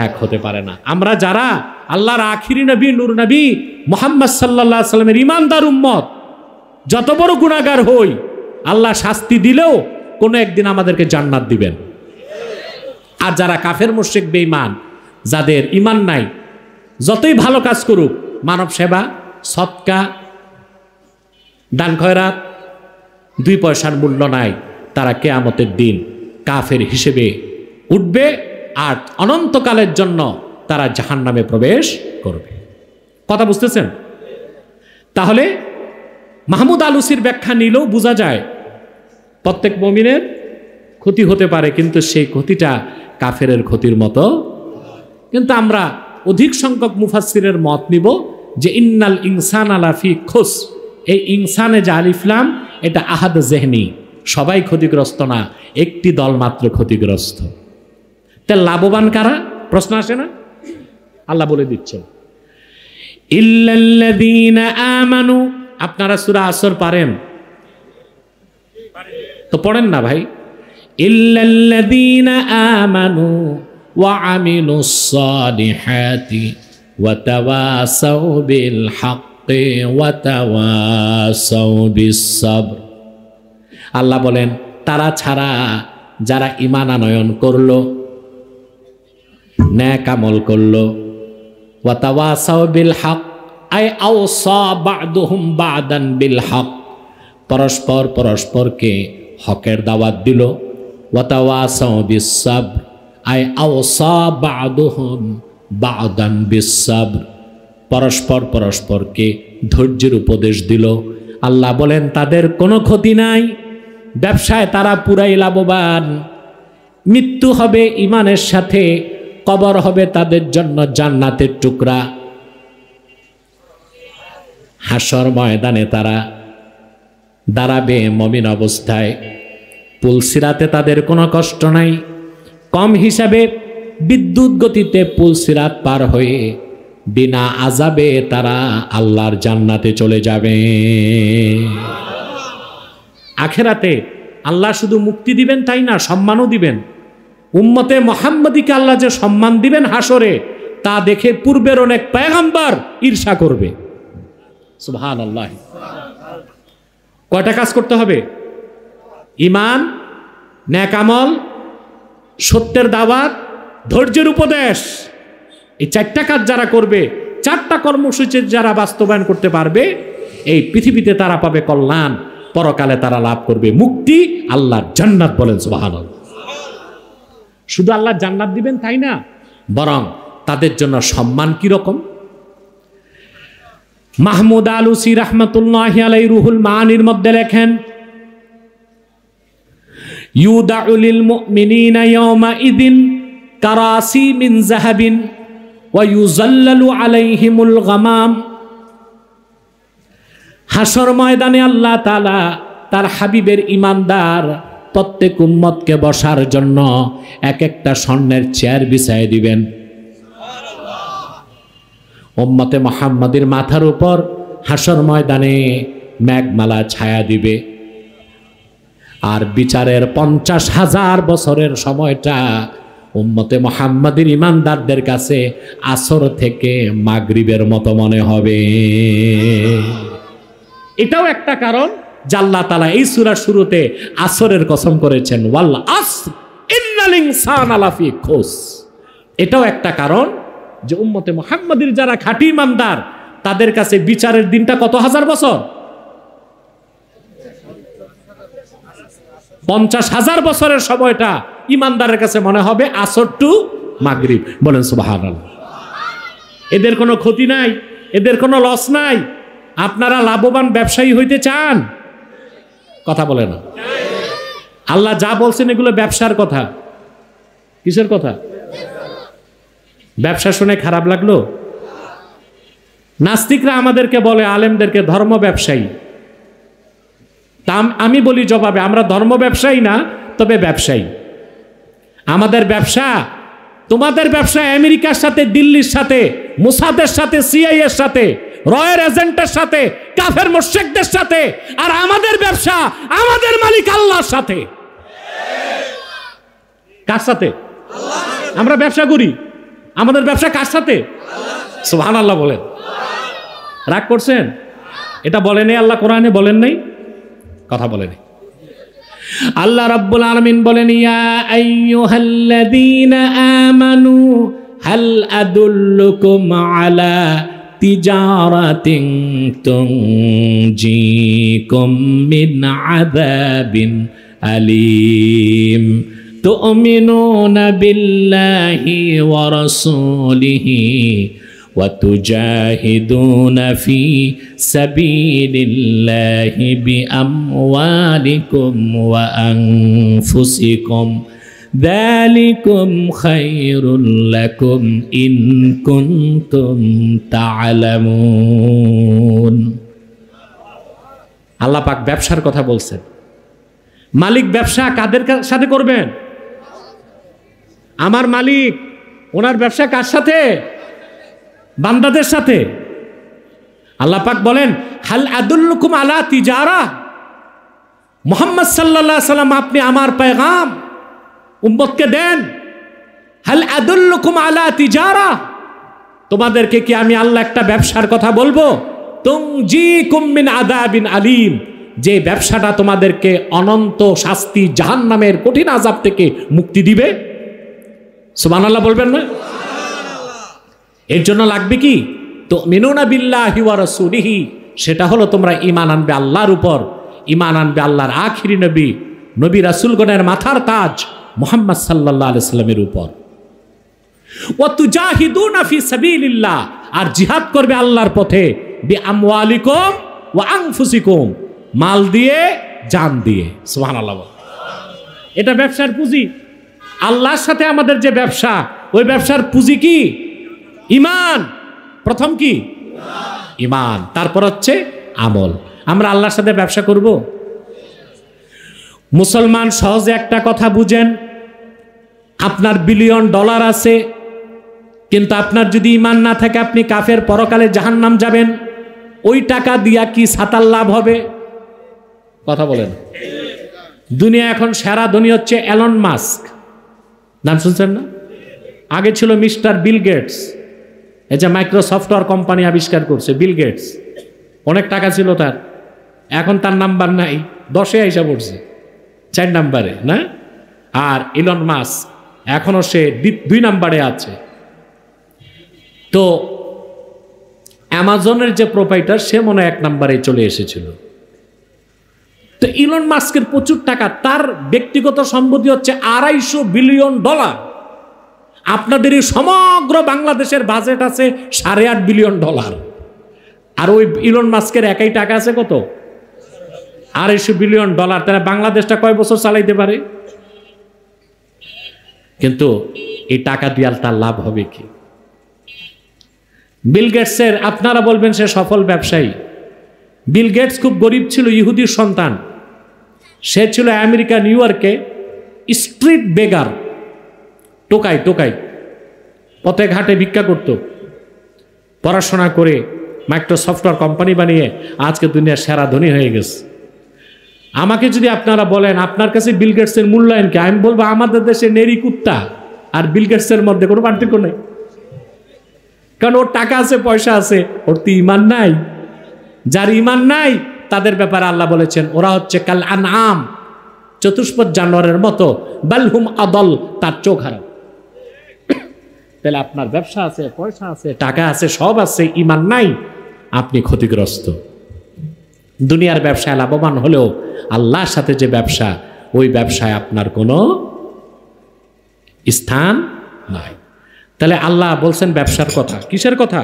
এক হতে পারে না। আমরা যারা আল্লাহর আখিরি নবী, নূর নবী মুহাম্মদ সাল্লাল্লাহু আলাইহি সাল্লামের ইমানদার উম্মত, যত বড় গুনাহগার হই, আল্লাহ শাস্তি দিলেও কোনো একদিন আমাদেরকে জান্নাত দিবেন। আর যারা কাফের, মুশরিক, বেঈমান, যাদের ইমান নাই, যতই ভালো কাজ করুক, মানব সেবা, সদকা, দান খয়রাত, 2 পয়সার মূল্য নাই, তারা কিয়ামতের দিন কাফের হিসেবে উঠবে, আর অনন্তকালের জন্য তারা জাহান্নামে প্রবেশ করবে। কথা বুঝতেছেন? তাহলে মাহমুদ আলুসির ব্যাখ্যা নিলেও বোঝা যায় প্রত্যেক মুমিনের ক্ষতি হতে পারে, কিন্তু সেই ক্ষতিটা কাফেরের ক্ষতির মতো। কিন্তু আমরা অধিক সংখ্যক মুফাসসিরের মত নিব যে ইন্নাল ইনসানা লাফি খুস। এই ইনসানে যে আলিফ লাম, এটা আহাদ জেহনি, সবাই ক্ষতিগ্রস্ত না, একটি দল মাত্র ক্ষতিগ্রস্ত। তাহলে লাভবান কারা? প্রশ্ন আসে না? আল্লাহ বলে দিচ্ছেন ইল্লাল্লাযীনা আমানু। আপনারা সূরা আসর পারেন তো পড়েন না ভাই। ইল্লাল্লাযীনা আমানু ওয়া আমিলুস সালিহাতি ওয়া তাওয়াসাউ বিল হাক্কি ওয়া তাওয়াসাউ বিস সাবর। আল্লাহ বলেন, তারা ছাড়া যারা ঈমান আনয়ন করলো, নেক আমল করলো, ওয়া তাওয়াসাউ বিল হক, আই আওসা বা'দুহুম বা'দান বিল হক, পরস্পর পরস্পরকে হকের দাওয়াত দিল। ওয়া তাওয়াসাউ বিস সাবর, আই আওসা বা'দুহুম বা'দান বিস সাবর, পরস্পর পরস্পরকে ধৈর্যের উপদেশ দিল। আল্লাহ বলেন তাদের কোনো ক্ষতি নাই, ব্যবসায় তারা পুরাই লাভবান। মৃত্যু হবে ঈমানের সাথে, কবর হবে তাদের জন্য জান্নাতের টুকরা। হাসর ময়দানে তারা দাঁড়াবে মুমিন অবস্থায়, পুলসিরাতে তাদের কোনো কষ্ট নাই। কম হিসাবে বিদ্যুৎ গতিতে পুলসিরাত পার হয়ে বিনা আযাবে তারা আল্লাহর জান্নাতে চলে যাবে। আখেরাতে আল্লাহ শুধু মুক্তি দিবেন তাই না, সম্মানও দিবেন। উম্মতে মুহাম্মদীকে আল্লাহ যে সম্মান দিবেন হাসরে, তা দেখে পূর্বের অনেক পয়গম্বর ঈর্ষা করবে। সুবহানাল্লাহ। কয়টা কাজ করতে হবে? ঈমান, নেক আমল, সত্যের দাওয়াত, ধৈর্যের উপদেশ। এই চারটা কাজ যারা করবে, চারটা কর্মসূচি যারা বাস্তবায়ন করতে পারবে, এই পৃথিবীতে তারা পাবে কল্যাণ, পরকালে তারা লাভ করবে মুক্তি, আল্লাহর জান্নাত। বলেন সুবহানাল্লাহ। শুধু আল্লাহ জান্নাত দিবেন তাই না, বরং তাদের জন্য সম্মান কি রকম? মাহমুদ আলুসি রাহমাতুল্লাহি আলাইহি রুহুল মানির মধ্যে লেখেন, ইউদাউ লিল মুমিনিনা ইয়াওমা ইদিন কারাসি মিন যাহাবিন ওয়া ইউযাল্লালু আলাইহিমুল গামাম। হাসর ময়দানে আল্লাহ তাআলা তার হাবিবের ঈমানদার প্রত্যেক উম্মতকে বসার জন্য এক একটা স্বর্ণের চেয়ার বিছায় দিবেন। উম্মতে মুহাম্মাদের মাথার উপর হাসর ময়দানে মেঘমালা ছায়া দিবে। আর বিচারের 50,000 বছরের সময়টা উম্মতে মুহাম্মাদের ঈমানদারদের কাছে আসর থেকে মাগরিবের মতো মনে হবে। এটাও একটা কারণ যে আল্লাহ তাআলা এই সূরার শুরুতে আসরের কসম করেছেন, ওয়াল আসর ইন্নাল ইনসানা লাফি খুস। এটাও একটা কারণ যে উম্মতে মুহাম্মাদের যারা খাঁটি ঈমানদার, তাদের কাছে বিচারের দিনটা কত হাজার বছর? 50,000 বছরের সময়টা ঈমানদারের কাছে মনে হবে আসর টু মাগরিব। বলেন সুবহানাল্লাহ। এদের কোনো ক্ষতি নাই, এদের কোনো লস নাই। আপনারা লাভবান ব্যবসায়ী হইতে চান? কথা বলে না। আল্লাহ যা বলছেন এগুলো ব্যবসার কথা। কিসের কথা? ব্যবসা শুনে খারাপ লাগলো? নাস্তিকরা আমাদেরকে বলে, আলেমদেরকে ধর্ম ব্যবসায়ী। তা আমি বলি জবাবে, আমরা ধর্ম ব্যবসায়ী না, তবে ব্যবসায়ী। আমাদের ব্যবসা, তোমাদের ব্যবসা আমেরিকার সাথে, দিল্লির সাথে, মোসাদের সাথে, সিআইএ এর সাথে, রয়ের এজেন্টের সাথে, কাফের মুশরিকদের সাথে। আর আমাদের ব্যবসা আমাদের মালিক আল্লাহর সাথে। কার সাথে? আমরা ব্যবসা করি, আমাদের ব্যবসা কার সাথে? সুবহানাল্লাহ বলেন। রাগ করছেন? এটা বলেন আল্লাহ কোরআনে, বলেন নাই? কথা বলেন। আল্লাহ রাব্বুল আলামিন বলেন, ইয়া আইয়ুহাল্লাযীনা আমানু হাল আদুল্লুকুম আলা তিজারাতিন তুনজিকুম মিন আযাবিন আলীম তুমিনুনা বিল্লাহি ওয়া রাসূলিহি ওয়া তুজাহিদুনা ফি সাবিলিল্লাহি বিআমওয়ালিকুম ওয়া আনফুসিকুম যালিকুম খায়রুল লাকুম ইন কুনতুম তা'লামুন। আল্লাহ পাক ব্যবসার কথা বলছেন। মালিক ব্যবসা কাদের সাথে করবেন? আমার মালিক, ওনার ব্যবসা কার সাথে? বান্দাদের সাথে। আল্লাহ পাক বলেন, হাল আদুল্লুকুম আলা তিজারা। মুহাম্মদ সাল্লাল্লাহু আলাইহি সাল্লাম, আপনি আমার পেগাম উম্মতকে দেন। হাল আদুল্লুকুম আলা তিজারা, তোমাদেরকে কি আমি আল্লাহ একটা ব্যবসার কথা বলবো? তুনজিকুম মিন আযাবিন আলীম, যে ব্যবসাটা তোমাদেরকে অনন্ত শাস্তি, জাহান্নামের কঠিন আযাব থেকে মুক্তি দিবে। সুবহানাল্লাহ বলবেন না? এর জন্য লাগবে কি? তুমিনুনা বিল্লাহি ওয়া রাসূলিহি, সেটা হলো তোমরা ঈমান আনবে আল্লাহর উপর, ঈমান আনবে আল্লাহর আখিরি নবী, নবী রাসূলগণের মাথার তাজ মুহাম্মদ সাল্লাল্লাহু আলাইহি সাল্লামের উপর। ওয়া তুজাহিদুনা ফি সাবিলিল্লাহ, আর জিহাদ করবে আল্লাহর পথে বিআমওয়ালিকুম ওয়া আনফুসিকুম, মাল দিয়ে জান দিয়ে। সুবহানাল্লাহ। এটা ব্যবসার পুঁজি। আল্লাহর সাথে আমাদের যে ব্যবসা, ওই ব্যবসার পুঁজি কি? ঈমান। প্রথম কি? ঈমান, তারপর হচ্ছে আমল। আমরা আল্লাহর সাথে ব্যবসা করব। মুসলমান সহজে একটা কথা বুঝেন, আপনার বিলিয়ন ডলার আছে, কিন্তু আপনার যদি ঈমান না থাকে আপনি কাফের, পরকালে জাহান্নাম যাবেন। ওই টাকা দিয়া কি ছাতার লাভ হবে? কথা বলেন। দুনিয়া এখন সেরা ধনী হচ্ছে এলন মাস্ক, নাম শুনছেন না? আগে ছিল মিস্টার বিল গেটস, এই যে মাইক্রোসফটওয়্যার কোম্পানি আবিষ্কার করছে বিল গেটস, অনেক টাকা ছিল তার, এখন তার নাম্বার নাই, 10-এ আইসা পড়ছে, 4 নাম্বারে না? আর ইলন মাস্ক এখনো সে 2 নাম্বারে আছে। তো অ্যামাজনের যে প্রোপাইটার, সে মনে হয় 1 নাম্বারে চলে এসেছিল। তো ইলন মাস্কের প্রচুর টাকা, তার ব্যক্তিগত সম্পত্তি হচ্ছে $250 বিলিয়ন। আপনাদের এই সমগ্র বাংলাদেশের বাজেট আছে $8.5 বিলিয়ন। আর ওই ইলন মাস্কের একাই টাকা আছে কত? $250 বিলিয়ন। তাহলে বাংলাদেশটা কয় বছর চালাইতে পারে? কিন্তু এই টাকা দিয়ে তার লাভ হবে কি? বিল গেটসের, আপনারা বলবেন সে সফল ব্যবসায়ী। বিল গেটস খুব গরিব ছিল, ইহুদির সন্তান। সে ছিল আমেরিকা নিউ ইয়র্কে স্ট্রিট বেগার, টোকাই টোকাই, পথে ঘাটে ভিক্ষা করত। পড়াশোনা করে মাইক্রোসফটওয়্যার কোম্পানি বানিয়ে আজকে দুনিয়ার সেরা ধনী হয়ে গেছে। আমাকে যদি আপনারা বলেন আপনার কাছে বিল গেটসের মূল্যায়ন কি, আমি বলবো আমাদের দেশে নেরি কুত্তা আর বিল গেটসের মধ্যে কোনো পার্থক্য নেই। কারণ ওর টাকা আছে, পয়সা আছে, ওর তো ঈমান নাই। যার ঈমান নাই তাদের ব্যাপারে আল্লাহ বলেছেন ওরা হচ্ছে কাল আনআম, চতুষ্পদ জানোয়ারের মতো, বালহুম আদল, তার চোখ হারাম। তাহলে আপনার ব্যবসা আছে, পয়সা আছে, টাকা আছে, সব আছে, ঈমান নাই, আপনি ক্ষতিগ্রস্ত। দুনিয়ার ব্যবসায় লাভবান হলেও আল্লাহর সাথে যে ব্যবসা, ওই ব্যবসায় আপনার কোনো স্থান নাই। তাহলে আল্লাহ বলছেন ব্যবসার কথা। কিসের কথা?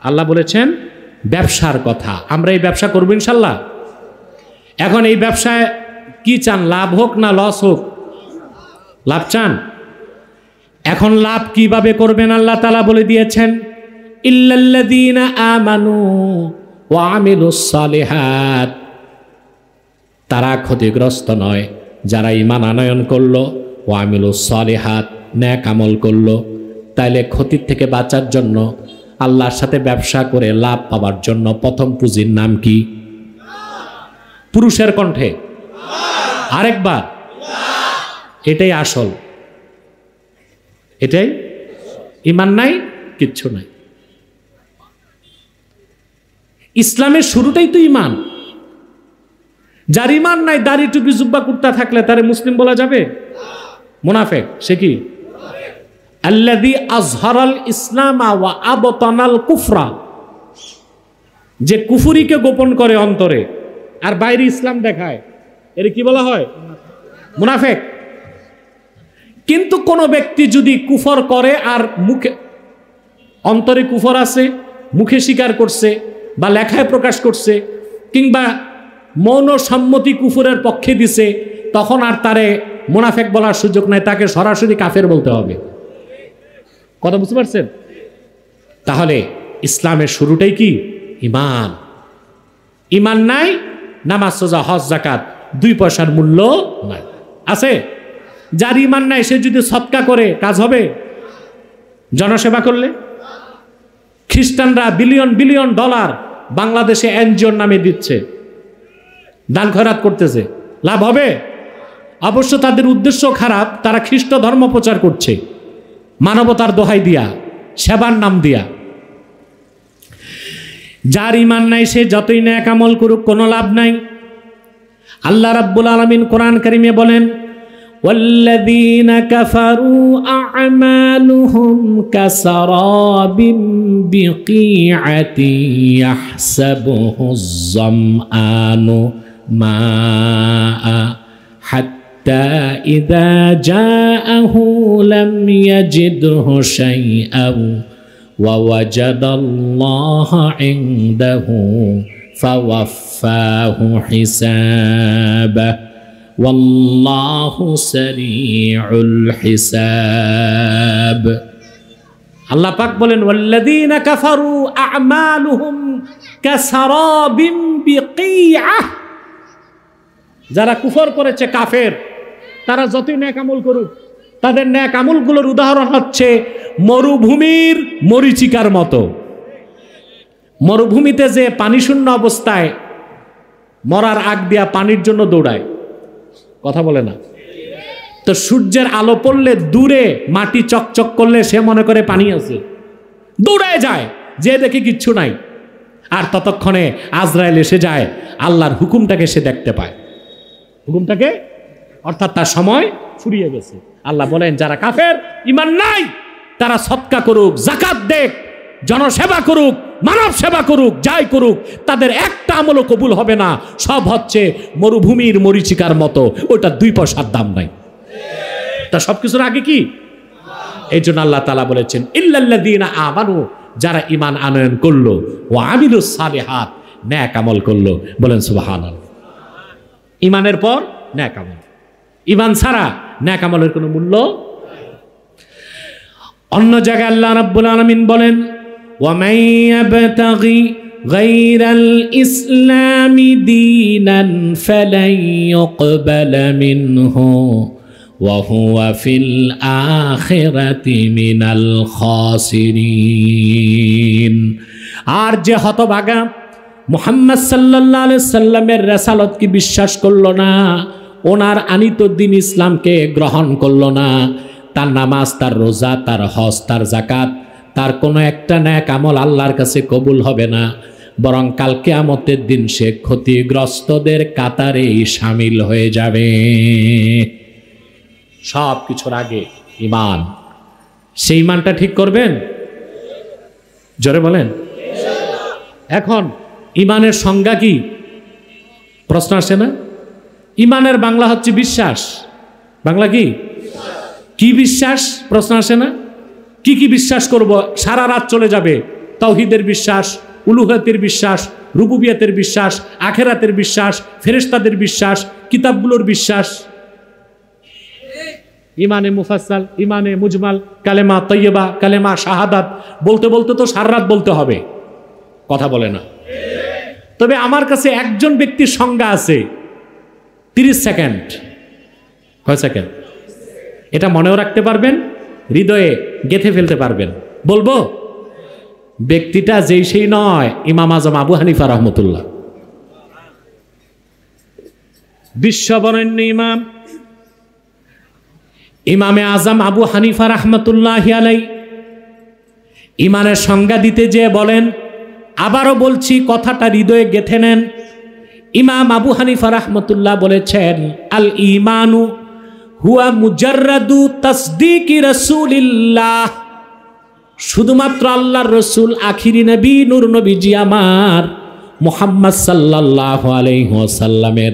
আল্লাহ বলেছেন ব্যবসার কথা। আমরা এই ব্যবসা করবো ইনশাল্লাহ। এখন এই ব্যবসায় কি চান, লাভ হোক না লস হোক? লাভ চান। এখন লাভ কিভাবে করবেন আল্লাহ তাআলা বলে দিয়েছেন, ইল্লাল্লাযীনা আমানু ওয়া আমিলুস সালিহাত। তারা ক্ষতিগ্রস্ত নয় যারা ঈমান আনয়ন করলো, ওয়া আমিলুস সালিহাত, নেক আমল করলো। তাইলে ক্ষতির থেকে বাঁচার জন্য, আল্লাহর সাথে ব্যবসা করে লাভ পাওয়ার জন্য প্রথম পুঁজির নাম কি? পুরুষের কণ্ঠে আরেকবার, এটাই আসল, এটাই। ঈমান নাই, কিচ্ছু নাই। ইসলামের শুরুটাই তো ঈমান। যার ঈমান নাই, দাড়ি টুপি জুব্বা কুর্তা থাকলে তারে মুসলিম বলা যাবে? মুনাফিক। সে কি? আল্লাযী আযহারাল ইসলামা ওয়া আবতানাল কুফরা, যে কুফরিকে গোপন করে অন্তরে আর বাইরে ইসলাম দেখায়, এর কি বলা হয়? মুনাফিক। কিন্তু কোন ব্যক্তি যদি কুফর করে আর মুখে, অন্তরে কুফর আছে, মুখে স্বীকার করছে বা লেখায় প্রকাশ করছে, কিংবা মৌন সম্মতি কুফরের পক্ষে দিছে, তখন আর তারে মুনাফিক বলার সুযোগ নাই, তাকে সরাসরি কাফের বলতে হবে। কথা বুঝতে পারছেন? তাহলে ইসলামের শুরুটাই কি? ঈমান। ঈমান নাই, নামাজ, রোজা, হজ, যাকাত 2 পয়সার মূল্য নাই। আছে? যার ঈমান নাই সে যদি সদকা করে কাজ হবে? জনসেবা করলে? খ্রিস্টানরা বিলিয়ন বিলিয়ন ডলার বাংলাদেশে এনজিওর নামে দিচ্ছে, দান খয়রাত করতেছে, লাভ হবে? অবশ্য তাদের উদ্দেশ্য খারাপ, তারা খ্রিস্ট ধর্ম প্রচার করছে মানবতার দোহাই দিয়া, সেবার নাম দিয়া। যার ঈমান নাই সে যতই নেক আমল করুক কোনো লাভ নাই। আল্লাহ রাব্বুল আলামিন কোরআন কারীমে বলেন, ওয়াল্লাযীনা কাফারু আ'মালুহুম কাসারাবিম বিকিআতিন ইয়াহসাবুহুজ যামআনু মাআ হাত্তা ইযা জাআহু লাম ইয়াজিদহু শাইআন ووجد الله عنده فوفاه حسابه والله سريع الحساب আল্লাহ পাক বলেন ওয়াল্লাযীনা কাফারু আ'মালুহুম কাসারাবিন বিকিআহ, যারা কুফর করেছে কাফের তারা যতই নেক আমল করুক তাদের নেক আমলগুলোর উদাহরণ হচ্ছে মরুভূমির মরীচিকার মতো। মরুভূমিতে যে পানি শূন্য অবস্থায় মরার আগ দিয়া পানির জন্য দৌড়ায়, কথা বলে না, তো সূর্যের আলো পড়লে দূরে মাটি চকচক করলে সে মনে করে পানি আছে, দৌড়ায় যায়, যে দেখে কিচ্ছু নাই। আর ততক্ষণে আজরাইল এসে যায়, আল্লাহর হুকুমটাকে সে দেখতে পায়, হুকুমটাকে, অর্থাৎ তার সময় ফুরিয়ে গেছে। আল্লাহ বলেন যারা কাফের, ঈমান নাই, তারা সদকা করুক, যাকাত দেখ, জনসেবা করুক, মানব সেবা করুক, যাই করুক, তাদের একটা আমলও কবুল হবে না। সব হচ্ছে মরুভূমির মরীচিকার মতো, ওটা 2 পয়সার দাম নাই। তা সবকিছুর আগে কি? এই জন্য আল্লাহ তাআলা বলেছেন ইল্লাল্লাযীনা আমানু, যারা ঈমান আনয়ন করলো, ওয়া আমিলুস সালিহাত, নেক আমল করলো। বলেন সুবহানাল্লাহ। ঈমানের পর নেক আমল, ঈমান ছাড়া নেক আমলের কোনো মূল্য। অন্য জায়গায় আল্লাহ রাব্বুল আলামিন বলেন ওয়া মান ইয়াবতাগি গায়রাল ইসলামি দীনান ফালান ইউকবালা মিনহু ওয়া হুয়া ফিল আখিরাতি মিনাল খাসিরিন। আর যে হতভাগা মুহাম্মদ সাল্লাল্লাহু আলাইহি সাল্লামের রিসালাতকে বিশ্বাস করলো না, ওনার আনিত দ্বীন ইসলামকে গ্রহণ করলো না, তার নামাজ, তার রোজা, তার হজ, তার যাকাত, তার কোনো একটা নেক আমল আল্লাহর কাছে কবুল হবে না, বরং কাল কিয়ামতের দিন সে ক্ষতিগ্রস্তদের কাতারেই শামিল হয়ে যাবে। সব কিছুর আগে ঈমান। সেই ঈমানটা ঠিক করবেন, জোরে বলেন। এখন ঈমানের সংজ্ঞা কি? প্রশ্ন আসে না? ঈমানের বাংলা হচ্ছে বিশ্বাস। বাংলা কি? কি বিশ্বাস? প্রশ্ন আসে না? কি কি বিশ্বাস করব? সারা রাত চলে যাবে। তাওহীদের বিশ্বাস, উলুহিয়তের বিশ্বাস, রুবুবিয়তের বিশ্বাস, আখিরাতের বিশ্বাস, ফেরেশতাদের বিশ্বাস, কিতাবগুলোর বিশ্বাস, ইমানে মুফাসসাল, ইমানে মুজমাল, কালেমা তৈয়বা, কালেমা শাহাদাত বলতে বলতে তো সারা রাত বলতে হবে, কথা বলে না। তবে আমার কাছে একজন ব্যক্তির সংজ্ঞা আছে, 30 সেকেন্ড। কয় সেকেন্ড? এটা মনেও রাখতে পারবেন, হৃদয়ে গেঁথে ফেলতে পারবেন। বলবো? ব্যক্তিটা যেই সেই নয়, ইমাম আজম আবু হানিফা রহমতুল্লাহ, বিশ্ববরেণ্য ইমাম, ইমামে আজম আবু হানিফা রহমতুল্লাহি আলাই ইমানের সংজ্ঞা দিতে যেয়ে বলেন, আবারও বলছি কথাটা হৃদয়ে গেঁথে নেন। ইমাম আবু হানিফা রহমতুল্লাহ বলেছেন, আল ঈমানু হুয়া মুজাররাদু তাসদীকি রাসূলিল্লাহ, শুধুমাত্র আল্লাহর রসুল আখিরি নবী নূর নবীজি আমার মুহাম্মদ সাল্লাল্লাহু আলাইহি ওয়াসাল্লামের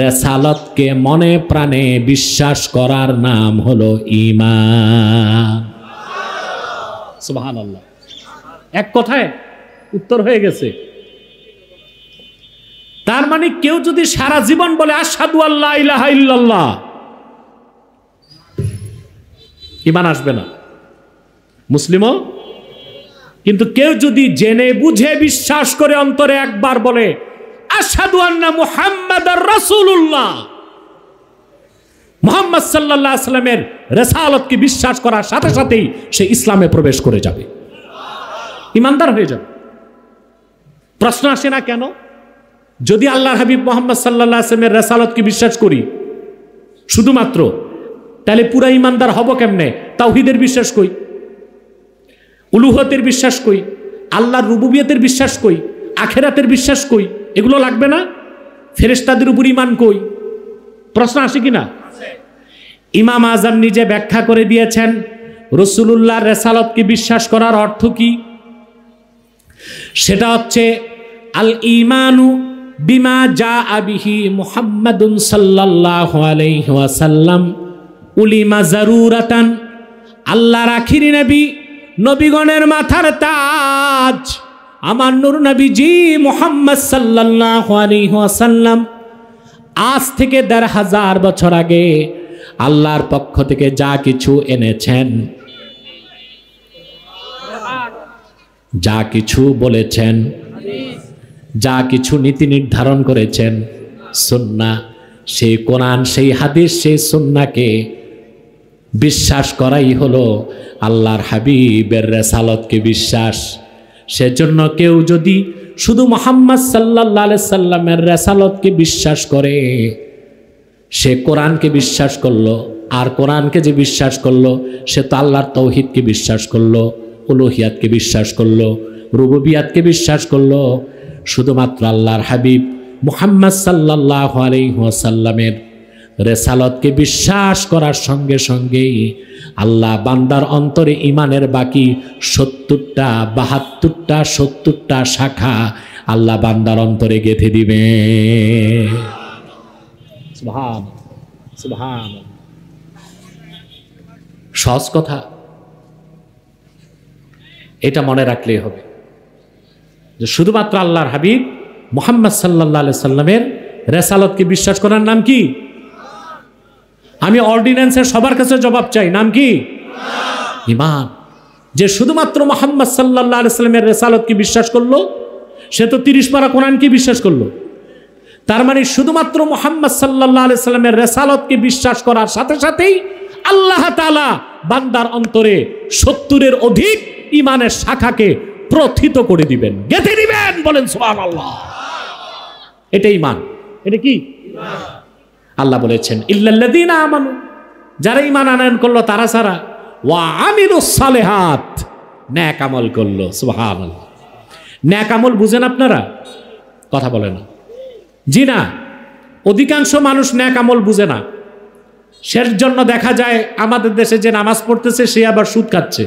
রিসালাতকে মনে প্রাণে বিশ্বাস করার নাম হলো ঈমান। সুবহানাল্লাহ। এক কথায় উত্তর হয়ে গেছে। তার মানে কেউ যদি সারা জীবন বলে আশহাদু আল্লা ইলাহা ইল্লাল্লাহ, ঈমান আসবে না, মুসলিমও। কিন্তু কেউ যদি জেনে বুঝে বিশ্বাস করে অন্তরে একবার বলে আশহাদু আন্না মুহাম্মাদার রাসূলুল্লাহ, মুহাম্মদ সাল্লাল্লাহু আলাইহি সাল্লামের রিসালাতকে বিশ্বাস করার সাথে সাথেই সে ইসলামে প্রবেশ করে যাবে, ঈমানদার হয়ে যাবে। প্রশ্ন আসে না কেন? যদি আল্লাহর হাবিব মুহাম্মদ সাল্লাল্লাহু আলাইহি সাল্লামের রিসালাতকে বিশ্বাস করি শুধুমাত্র, তাহলে পুরা ঈমানদার হব কেমনে? তাওহীদের বিশ্বাস কই, উলুহিয়তের বিশ্বাস কই, আল্লাহর রুবুবিয়তের বিশ্বাস কই, আখিরাতের বিশ্বাস কই, এগুলো লাগবে না? ফেরেশতাদের উপর ঈমান কই? প্রশ্ন আসে কিনা? ইমাম আজম নিজে ব্যাখ্যা করে দিয়েছেন রাসূলুল্লাহর রিসালাতকে বিশ্বাস করার অর্থ কি। সেটা হচ্ছে আল ঈমানু বিমা জাআ বিহি মুহাম্মাদুন সাল্লাল্লাহু আলাইহি ওয়াসাল্লাম উলিমা জারুরাতান, আল্লাহর আখিরি নবী নবীগণের মাথার তাজ, আমার নূর নবীজি মুহাম্মদ সাল্লাল্লাহু আলাইহি ওয়াসাল্লাম আজ থেকে ১৫০০ বছর আগে আল্লাহর পক্ষ থেকে যা কিছু এনেছেন, যা কিছু বলেছেন, যা কিছু নীতি নির্ধারণ করেছেন, সুন্নাহ, সেই কোরআন, সেই হাদিস, সেই সুন্নাহকে বিশ্বাস করাই হলো আল্লাহর হাবিবের রিসালাতকে বিশ্বাস। সেজন্য কেউ যদি শুধু মুহাম্মদ সাল্লাল্লাহু আলাইহি সাল্লামের রিসালাতকে বিশ্বাস করে, সে কোরআনকে বিশ্বাস করলো। আর কোরআনকে যে বিশ্বাস করলো, সে তো আল্লাহর তাওহীদকে বিশ্বাস করলো, উলুহিয়াতকে বিশ্বাস করলো, রুবুবিয়াতকে বিশ্বাস করলো। শুধুমাত্র আল্লাহর হাবিব মুহাম্মদ সাল্লাল্লাহু আলাইহি ওয়াসাল্লামের রিসালাতকে বিশ্বাস করার সঙ্গে সঙ্গেই আল্লাহ বান্দার অন্তরে ঈমানের বাকি ৭০টা ৭২টা ৭০টা শাখা আল্লাহ বান্দার অন্তরে গেঁথে দিবে। সুবহান সুবহান। সহজ কথা, এটা মনে রাখলেই হবে যে শুধুমাত্র আল্লাহর হাবিব মুহাম্মদ সাল্লাল্লাহু আলাইহি সাল্লামের রিসালাতকে বিশ্বাস করার নাম কি? আমি অর্ডিন্যান্সের সবার কাছে জবাব চাই, নাম কি? ঈমান। যে শুধুমাত্র মুহাম্মদ সাল্লাল্লাহু আলাইহি সাল্লামের রিসালাতকে বিশ্বাস করলো, সে তো ৩০ পারা কোরআনকে বিশ্বাস করলো। তার মানে শুধুমাত্র মুহাম্মদ সাল্লাল্লাহু আলাইহি সাল্লামের রিসালাতকে বিশ্বাস করার সাথে সাথেই আল্লাহ তাআলা বান্দার অন্তরে ৭০-এর অধিক ঈমানের শাখাকে প্রথিত করে দিবেন, গেঁথে দিবেন। বলেন সুবহানাল্লাহ। এটা ঈমান। এটা কি? আল্লাহ বলেছেন ইল্লাল্লাযীনা আমানু, যারা ঈমান আনয়ন করলো তারা ছাড়া, ওয়া আমিলুস সালিহাত, নেক আমল করলো। সুবহানাল্লাহ। নেক আমল বুঝেন আপনারা? কথা বলে না। জি না, অধিকাংশ মানুষ নেক আমল বুঝে না। সের জন্য দেখা যায় আমাদের দেশে যে নামাজ পড়তেছে সে আবার সুদ খাচ্ছে।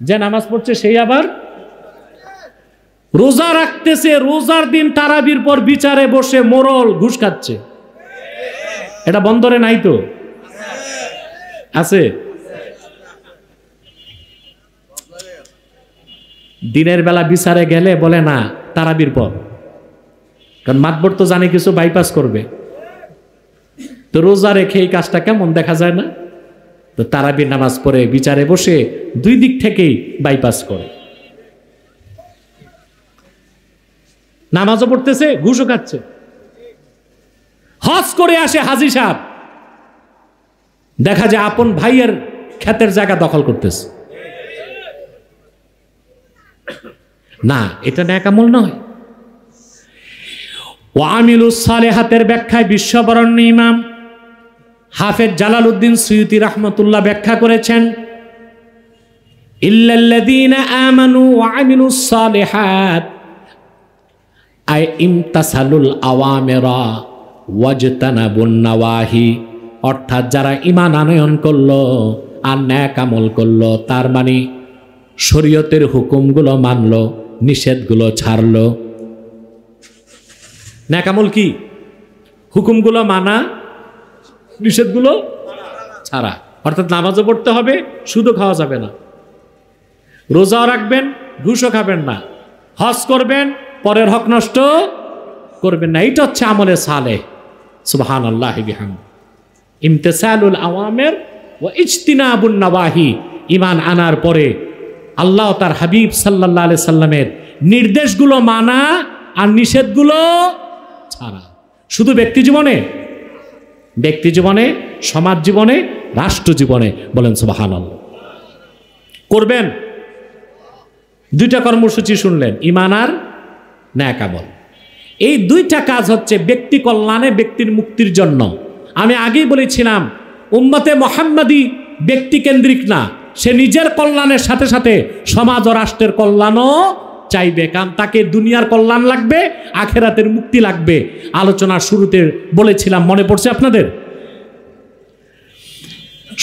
যে নামাজ পড়ছে সেই আবার রোজা রাখতেছে, রোজার দিন তারাবির পর বিচারে বসে মোরল ঘুষ খাচ্ছে। এটা বন্দরে নাই তো? আছে। দিনের বেলা বিচারে গেলে বলে না তারাবির পর, কারণ মাতবর তো জানে কিছু বাইপাস করবে। তো রোজা রেখে এই কাজটা কেমন দেখা যায় না? তো তারাবির নামাজ পড়ে বিচারে বসে দুই দিক থেকেই বাইপাস করে, নামাজও পড়তেছে, ঘুষও খাচ্ছে। হজ করে আসে হাজী সাহেব, দেখা যায় আপন ভাইয়ের ক্ষেতের জায়গা দখল করতেছে। না, এটা নেক আমল নয়। ওয়া আমিলুস সালিহাতের ব্যাখ্যায় বিশ্ববরণ্য ইমাম হাফেজ জালালউদ্দিন সুয়ুতী রাহমাতুল্লাহ ব্যাখ্যা করেছেন, ইল্লাল্লাযীনা আমানু ওয়া আমিলুস সালিহাত আই ইমতাসালুল আওয়ামিরা ওয়াজতানাবুন নাওয়াহি, অর্থাৎ যারা ঈমান আনয়ন করলো আর নেক আমল করলো, তার মানে শরীয়তের হুকুমগুলো মানলো, নিষেধগুলো ছাড়লো। নেক আমল কি? হুকুমগুলো মানা, নিষেধগুলো ছাড়া। অর্থাৎ নামাজও পড়তে হবে, সুদও খাওয়া যাবে না, রোজাও রাখবেন, ঘুষও খাবেন না, হজ করবেন, পরের হক নষ্ট করবেন না। এইটা হচ্ছে আমলে সালেহ। সুবহানাল্লাহি বিহামদিহি। ইমতিসালুল আওয়ামির ওয়া ইজতিনাবুন নাওয়াহি। ঈমান আনার পরে আল্লাহ তার হাবিব সাল্লাল্লাহু আলাইহি সাল্লামের নির্দেশগুলো মানা আর নিষেধগুলো ছাড়া। শুধু ব্যক্তি জীবনে, সমাজ জীবনে, রাষ্ট্র জীবনে। বলেন সুবহানাল্লাহ। করবেন। দুইটা কর্মসূচি শুনলেন, ঈমান আর নেক আমল। এই দুইটা কাজ হচ্ছে ব্যক্তি কল্যাণে, ব্যক্তির মুক্তির জন্য। আমি আগেই বলেছিলাম উম্মতে মুহাম্মাদি ব্যক্তি কেন্দ্রিক না, সে নিজের কল্যাণের সাথে সাথে সমাজ ও রাষ্ট্রের কল্যাণও চাইবে, কারণ তাকে দুনিয়ার কল্যাণ লাগবে, আখেরাতের মুক্তি লাগবে। আলোচনার শুরুতে বলেছিলাম, মনে পড়ছে আপনাদের?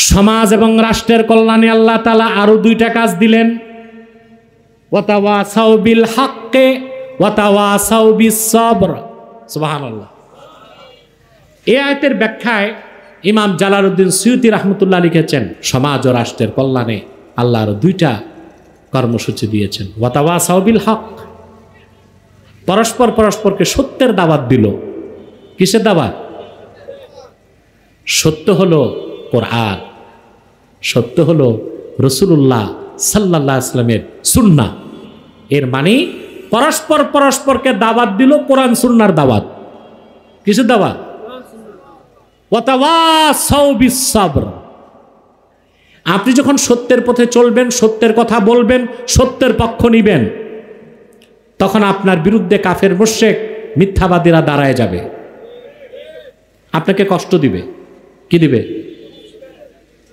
সমাজ এবং রাষ্ট্রের কল্যাণে আল্লাহ তাআলা আরো দুইটা কাজ দিলেন, ওয়াতাওয়াসাউ বিল হাক্কি ওয়াতাওয়াসাউ বিস সবর। সুবহানাল্লাহ। এই আয়াতের ব্যাখ্যায় ইমাম জালালউদ্দিন সুয়ুতি রহমতুল্লাহ লিখেছেন, সমাজ ও রাষ্ট্রের কল্যাণে আল্লাহ আরো 2টা কর্মসূচি দিয়েছেন। ওয়াতাওয়াসাউ বিল হক, পরস্পরকে সত্যের দাওয়াত দিল। কিসের দাওয়াত? সত্য হলো কোরআন, সত্য হলো রাসূলুল্লাহ সাল্লাল্লাহু আলাইহি ওয়াসাল্লামের সুন্নাহ। এর মানে পরস্পরকে দাওয়াত দিল কোরআন সুন্নাহর দাওয়াত। কিসের দাওয়াত? ওয়াতাওয়াসাউ বিস সাবর। আপনি যখন সত্যের পথে চলবেন, সত্যের কথা বলবেন, সত্যের পক্ষ নিবেন, তখন আপনার বিরুদ্ধে কাফের মুশরিক মিথ্যাবাদীরা দাঁড়ায় যাবে, আপনাকে কষ্ট দিবে। কি দিবে?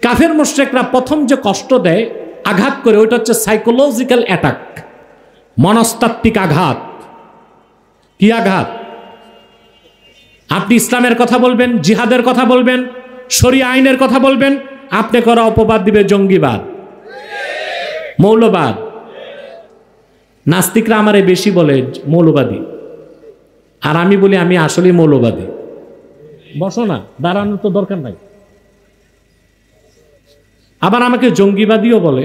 কাফের মুশরিকরা প্রথম যে কষ্ট দেয়, আঘাত করে, ওইটা হচ্ছে সাইকোলজিক্যাল অ্যাটাক, মনস্তাত্ত্বিক আঘাত। কি আঘাত? আপনি ইসলামের কথা বলবেন, জিহাদের কথা বলবেন, শরিয়া আইনের কথা বলবেন, আপনি করা অপবাদ দিবে জঙ্গিবাদ, মৌলবাদ। নাস্তিকরা আমারে বেশি বলে মৌলবাদী, আর আমি বলি আমি আসলেই মৌলবাদী। বসো না, দাঁড়ানোর তো দরকার নাই। আবার আমাকে জঙ্গিবাদীও বলে,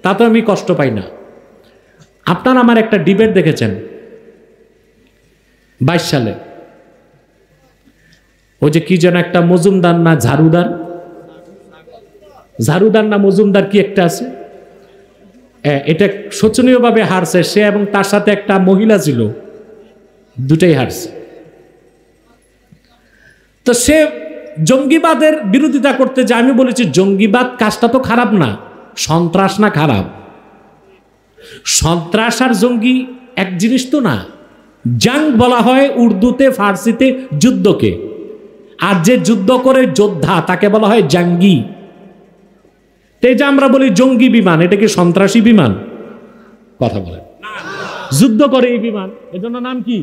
তাতে আমি কষ্ট পাই না। আপনারা আমার একটা ডিবেট দেখেছেন 22 সালে, ওই যে কি যেন একটা মজুমদার না ঝাড়ুদার, ঝাড়ুদার না মজুমদার কি একটা আছে, এটা শোচনীয়ভাবে হারছে সে, এবং তার সাথে একটা মহিলা ছিল, দুটাই হারছে। তো সে জঙ্গিবাদের বিরোধিতা করতে যে, আমি বলেছি জঙ্গিবাদ কাজটা তো খারাপ না, সন্ত্রাস না খারাপ? সন্ত্রাস আর জঙ্গি এক জিনিস তো না। জাং বলা হয় উর্দুতে, ফার্সিতে যুদ্ধকে, আর যে যুদ্ধ করে যোদ্ধা তাকে বলা হয় জাঙ্গি। এই যে আমরা বলি জঙ্গি বিমান, এটা কি সন্ত্রাসী বিমান? কথা বলে যুদ্ধ করে এই বিমান, এজন্য নাম কি?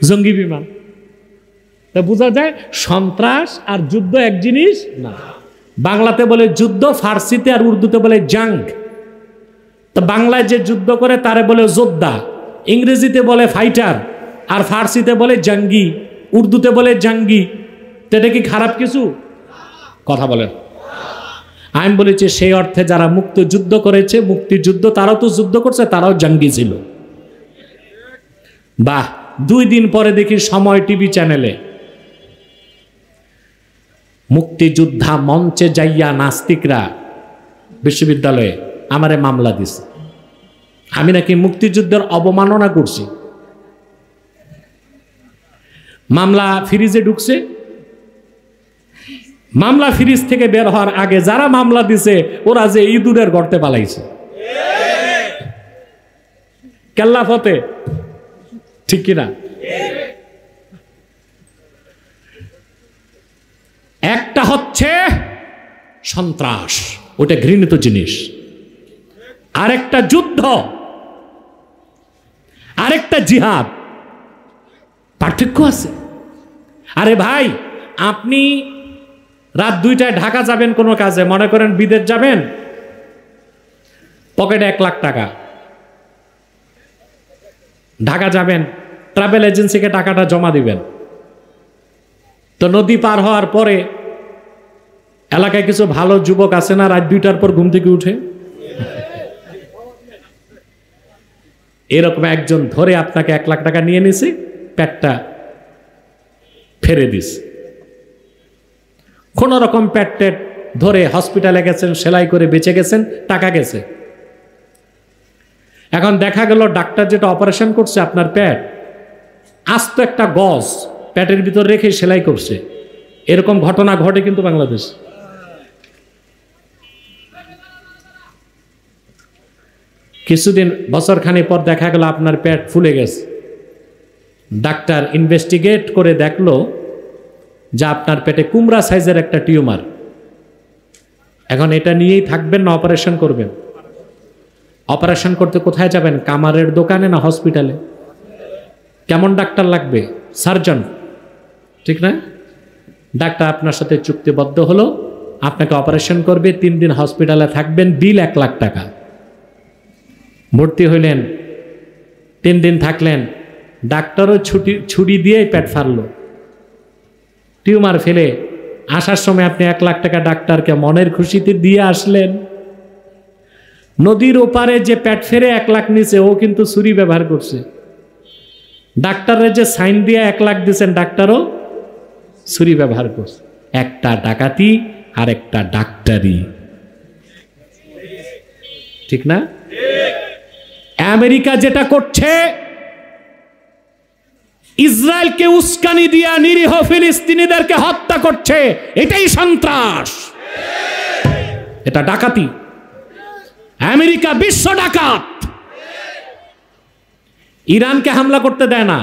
জঙ্গি বিমান। তা বোঝা যায় সন্ত্রাস আর যুদ্ধ এক জিনিস না। বাংলাতে বলে যুদ্ধ, ফার্সিতে আর উর্দুতে বলে জাং। তো বাংলায় যে যুদ্ধ করে তারে বলে যোদ্ধা, ইংরেজিতে বলে ফাইটার, আর ফার্সিতে বলে জাঙ্গি, উর্দুতে বলে জাঙ্গি। তো এটা কি খারাপ কিছু? কথা বলেন। আমি বলেছি সেই অর্থে যারা মুক্তিযুদ্ধ করেছে, মুক্তিযুদ্ধ, তারাও তো যুদ্ধ করছে, তারাও জাঙ্গি ছিল। বাহ, 2 দিন পরে দেখি সময় টিভি চ্যানেলে মুক্তিযোদ্ধা মঞ্চে যাইয়া নাস্তিকরা বিশ্ববিদ্যালয়ে আমারে মামলা দিছে, আমি নাকি মুক্তিযুদ্ধের অবমাননা করছি। মামলা ফ্রিজে ঢুকছে, মামলা ফ্রিজ থেকে বের হওয়ার আগে যারা মামলা দিছে ওরা যে ইঁদুরের গর্তে পালাইছে কেল্লাফতে, ঠিক কিনা? একটা হচ্ছে সন্ত্রাস, ওটা ঘৃণিত জিনিস, আরেকটা যুদ্ধ, আরেকটা জিহাদ, পার্থক্য আছে। আরে ভাই, আপনি রাত 2টায় ঢাকা যাবেন কোনো কাজে, মনে করেন বিদেশ যাবেন, পকেটে 1 লাখ টাকা, ঢাকা যাবেন, ট্রাভেল এজেন্সিকে টাকাটা জমা দিবেন। তো নদী পার হওয়ার পরে এলাকায় কিছু ভালো যুবক আছে না, রাত 2টার পর ঘুম থেকে উঠে, এরকম একজন ধরে আপনাকে 1 লাখ টাকা নিয়ে নিছে, পেটটা ফেরে দিস, কোন রকম পেট টেট ধরে হসপিটালে গেছেন, সেলাই করে বেঁচে গেছেন, টাকা গেছে। এখন দেখা গেল ডাক্তার যেটা অপারেশন করছে আপনার পেট, আস্ত একটা গজ পেটের ভিতর রেখে সেলাই করছে। এরকম ঘটনা ঘটে কিন্তু বাংলাদেশ। কিছুদিন, বছরখানেক পর দেখা গেল আপনার পেট ফুলে গেছে। ডাক্তার ইনভেস্টিগেট করে দেখলো যে আপনার পেটে কুমড়া সাইজের একটা টিউমার। এখন এটা নিয়েই থাকবেন না অপারেশন করবেন? অপারেশন করতে কোথায় যাবেন? কামারের দোকানে না হসপিটালে? কেমন ডাক্তার লাগবে? সার্জন, ঠিক না? ডাক্তার আপনার সাথে চুক্তিবদ্ধ হলো, আপনাকে অপারেশন করবে, 3 দিন হসপিটালে থাকবেন, বিল 1 লাখ টাকা। ভর্তি হইলেন, 3 দিন থাকলেন, ডাক্তারও ছুরি দিয়ে পেট ফাড়ল, টিউমার ফেলে আসার সময় আপনি 1 লাখ টাকা ডাক্তারকে মনের খুশিতে দিয়ে আসলেন, নদীর ওপারে যে পেট ফেরে 1 লাখ নিচে ও কিন্তু ছুরি ব্যবহার করছে। ডাক্তারের যে সাইন দিয়ে 1 লাখ দিচ্ছেন, ডাক্তারও ছুরি ব্যবহার করছে। একটা ডাকাতি আর একটা ডাক্তারি, ঠিক না? আমেরিকা যেটা করছে, ইসরায়েলকে উস্কানি দিয়া নিরীহ ফিলিস্তিনিদেরকে হত্যা করছে, এটাই সন্ত্রাস, এটা ডাকাতি। আমেরিকা বিশ্ব ডাকাত। ইরানকে হামলা করতে দেয় না,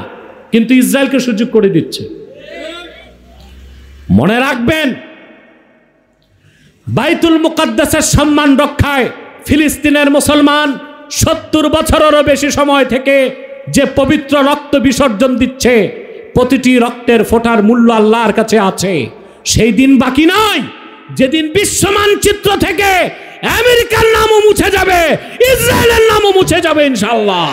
কিন্তু ইসরায়েলকে সুযোগ করে দিচ্ছে। মনে রাখবেন, বাইতুল মুকাদ্দাসের সম্মান রক্ষায় ফিলিস্তিনের মুসলমান 70 বছরেরও বেশি সময় থেকে যে পবিত্র রক্ত বিসর্জন দিচ্ছে, প্রতিটি রক্তের ফোঁটার মূল্য আল্লাহর কাছে আছে। সেই দিন বাকি নয় যেদিন বিশ্ব মানচিত্র থেকে আমেরিকার নামও মুছে যাবে, ইসরায়েলের নামও মুছে যাবে ইনশাআল্লাহ।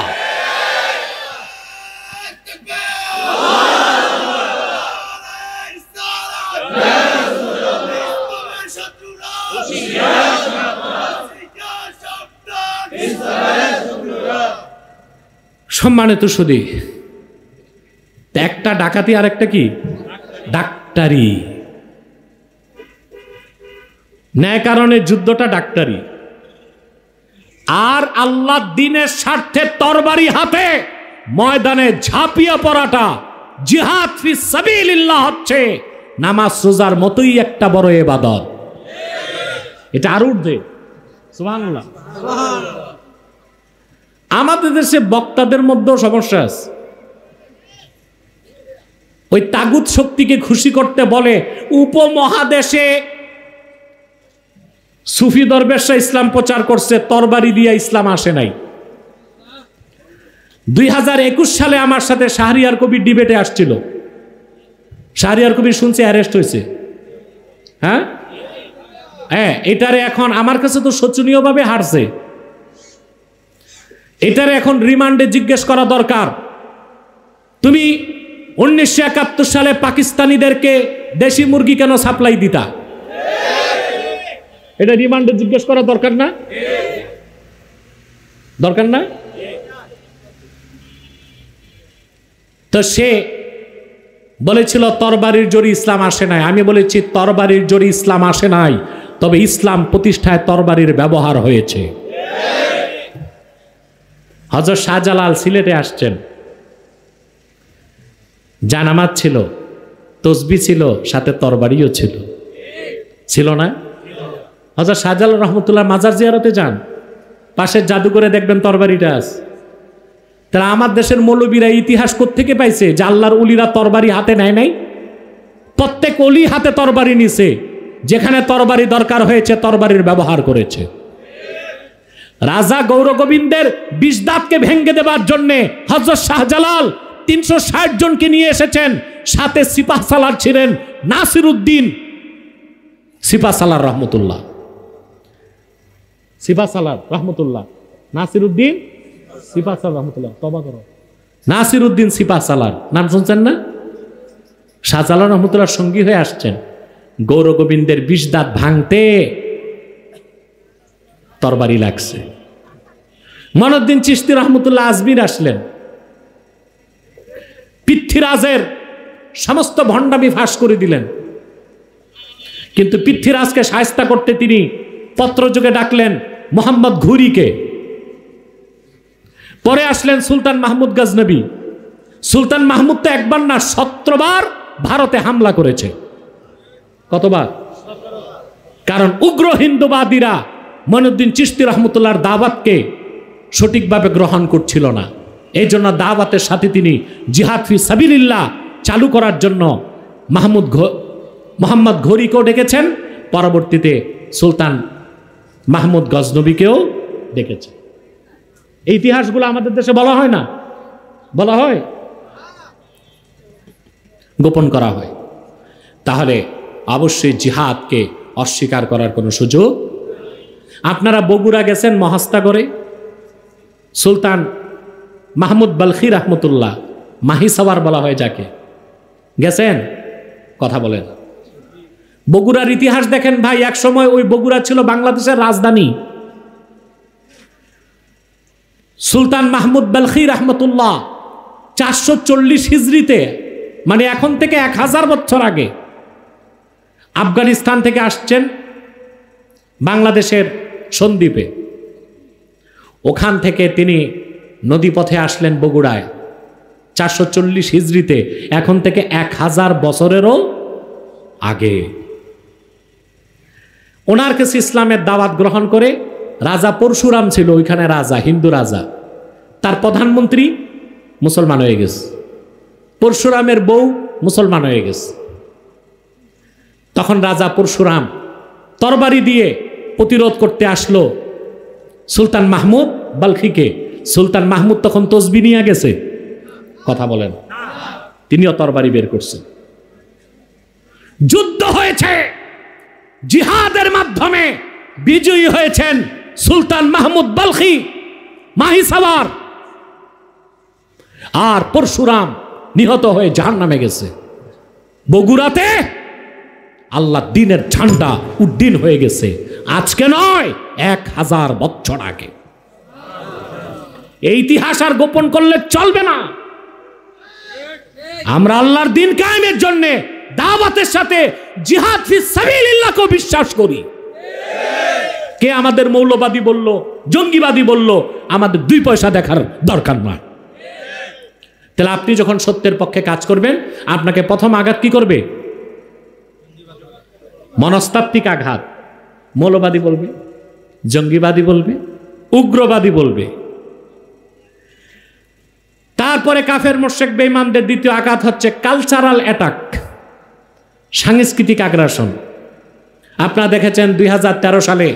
সম্মানিত সুধী, একটা ডাকাতি আর একটা কি ডাক্তারি। ন্যায় কারণে যুদ্ধটা ডাক্তারি, আর আল্লাহ দ্বীনের স্বার্থে তরবারি হাতে ময়দানে ঝাঁপিয়ে পড়াটা জিহাদ ফি সাবিলিল্লাহ হচ্ছে নামাজ রোজার মতোই একটা বড় ইবাদত। এটা আর ঊর্ধ্বে। সুবহানাল্লাহ। আমাদের দেশে বক্তাদের মধ্যেও সমস্যা আছে। ওই তাগুত শক্তিকে খুশি করতে বলে উপমহাদেশে সুফি দরবেশরা ইসলাম প্রচার করছে, তরবারি দিয়ে ইসলাম আসে নাই। 2021 সালে আমার সাথে শাহরিয়ার কবির ডিবেটে আসছিল। শাহরিয়ার কবির শুনছে অ্যারেস্ট হয়েছে। হ্যাঁ, এটারে এখন আমার কাছে তো শোচনীয়ভাবে হারছে। এটারে এখন রিমান্ডে জিজ্ঞেস করা দরকার। তুমি 1971 সালে পাকিস্তানিদেরকে দেশি মুরগি কেন সাপ্লাই দিতা? এটা রিমান্ডে জিজ্ঞেস করা দরকার না? দরকার না? তো সে বলেছিল তরবারির জোরে ইসলাম আসে নাই। আমি বলেছি তরবারির জোরে ইসলাম আসে নাই, তবে ইসলাম প্রতিষ্ঠায় তরবারির ব্যবহার হয়েছে। হযরত শাহজালাল সিলেটে আসছেন, জানামাত ছিল, তসবিহ ছিল, সাথে তরবারিও ছিল, ছিল না? হযরত শাহজালাল রহমতুল্লাহ মাজার জিয়ারতে যান, পাশের জাদুঘরে দেখবেন তরবারিটা আছে। তারা আমার দেশের মৌলবীরা ইতিহাস কোত্থেকে পাইছে যে আল্লাহর ওলিরা তরবারি হাতে নেয় নাই? প্রত্যেক ওলি হাতে তরবারি নিছে, যেখানে তরবারি দরকার হয়েছে তরবারির ব্যবহার করেছে। রাজা গৌরগোবিন্দের 20 দাঁতকে ভেঙ্গে দেবার জন্য হযরত শাহজালাল 360 জনকে নিয়ে এসেছেন। সাথে সিপাহ সালার ছিলেন নাসিরউদ্দিন সিপাহ সালার রহমতুল্লাহ, সিপাহ সালার রহমতুল্লাহ, নাসিরউদ্দিন সিপাহ সালার রহমতুল্লাহ। তওবা করো, নাসিরউদ্দিন সিপাহ সালার নাম শুনছেন না? শাহজালাল রহমতুল্লাহর সঙ্গী হয়ে আসছেন। গৌরগোবিন্দের 20 দাঁত ভাঙতে তরবারি লাগছে। মঈনুদ্দিন চিশতি রহমতুল্লাহ আজমির আসলেন, পৃথ্বীরাজের সমস্ত ভণ্ডামি ফাঁস করে দিলেন। কিন্তু পৃথ্বীরাজকে শায়েস্তা করতে তিনি পত্রযোগে ডাকলেন মোহাম্মদ ঘুরিকে। পরে আসলেন সুলতান মাহমুদ গজনবী। সুলতান মাহমুদ তো একবার না 17 বার ভারতে হামলা করেছে। কতবার? কারণ উগ্র হিন্দুবাদীরা মঈনুদ্দিন চিশতি রহমতুল্লাহর দাওয়াতকে সঠিকভাবে গ্রহণ করছিল না। এই জন্য দাওয়াতের সাথে তিনি জিহাদ ফি সাবিলিল্লাহ চালু করার জন্য মোহাম্মদ ঘুরিকেও ডেকেছেন, পরবর্তীতে সুলতান মাহমুদ গজনবীকেও ডেকেছেন। এই ইতিহাসগুলো আমাদের দেশে বলা হয় না, বলা হয়, গোপন করা হয়। তাহলে অবশ্যই জিহাদকে অস্বীকার করার কোনো সুযোগ। আপনারা বগুড়া গেছেন মহাস্তাগরে, সুলতান মাহমুদ বলখি রহমতুল্লাহ, মাহি সওয়ার বলা হয় যাকে, গেছেন? কথা বলেন। বগুড়ার ইতিহাস দেখেন ভাই, এক সময় ওই বগুড়া ছিল বাংলাদেশের রাজধানী। সুলতান মাহমুদ বালখি রহমতুল্লাহ 440 হিজরিতে, মানে এখন থেকে 1000 বছর আগে আফগানিস্তান থেকে আসছেন বাংলাদেশের সন্দ্বীপে। ওখান থেকে তিনি নদীপথে আসলেন বগুড়ায় 440 হিজরিতে, এখন থেকে 1000 বছরেরও আগে। ওনার কাছে ইসলামের দাওয়াত গ্রহণ করে রাজা পরশুরাম ছিল ওইখানে, রাজা, হিন্দু রাজা, তার প্রধানমন্ত্রী মুসলমান হয়ে গেছে, পরশুরামের বউ মুসলমান হয়ে গেছে। তখন রাজা পরশুরাম তরবারি দিয়ে প্রতিরোধ করতে আসলো সুলতান মাহমুদ বালখিকে। সুলতান মাহমুদ তখন তসবি নিয়ে গেছে, কথা বলেন, তিনিও তরবারি বের করছেন। যুদ্ধ হয়েছে, জিহাদের মাধ্যমে বিজয়ী হয়েছেন সুলতান মাহমুদ বালখি মাহিসাওয়ার, আর পরশুরাম নিহত হয়ে জাহান্নামে গেছে। বগুড়াতে আল্লাহ দ্বীনের ঝান্ডা উড্ডীন হয়ে গেছে, আজকে নয় 1000 বছর আগে। এই ইতিহাস আর গোপন করলে চলবে না। আমরা আল্লাহর দ্বীন কায়েমের জন্য দাওয়াতের সাথে জিহাদ ফি সাবিলিল্লাহকে বিশ্বাস করি। কে আমাদের মৌলবাদী বলল, জঙ্গিবাদী বলল, আমাদের 2 পয়সা দেখার দরকার নয়। তাহলে আপনি যখন সত্যের পক্ষে কাজ করবেন, আপনাকে প্রথম আঘাত কি করবে? মনস্তাত্ত্বিক আঘাত। মৌলবাদী বলবে, জঙ্গিবাদী বলবে, উগ্রবাদী বলবে। তারপরে কাফের মুশরিক বেঈমানদের দ্বিতীয় আঘাত হচ্ছে কালচারাল অ্যাটাক, সাংস্কৃতিক আগ্রাসন। আপনারা দেখেছেন 2013 সালে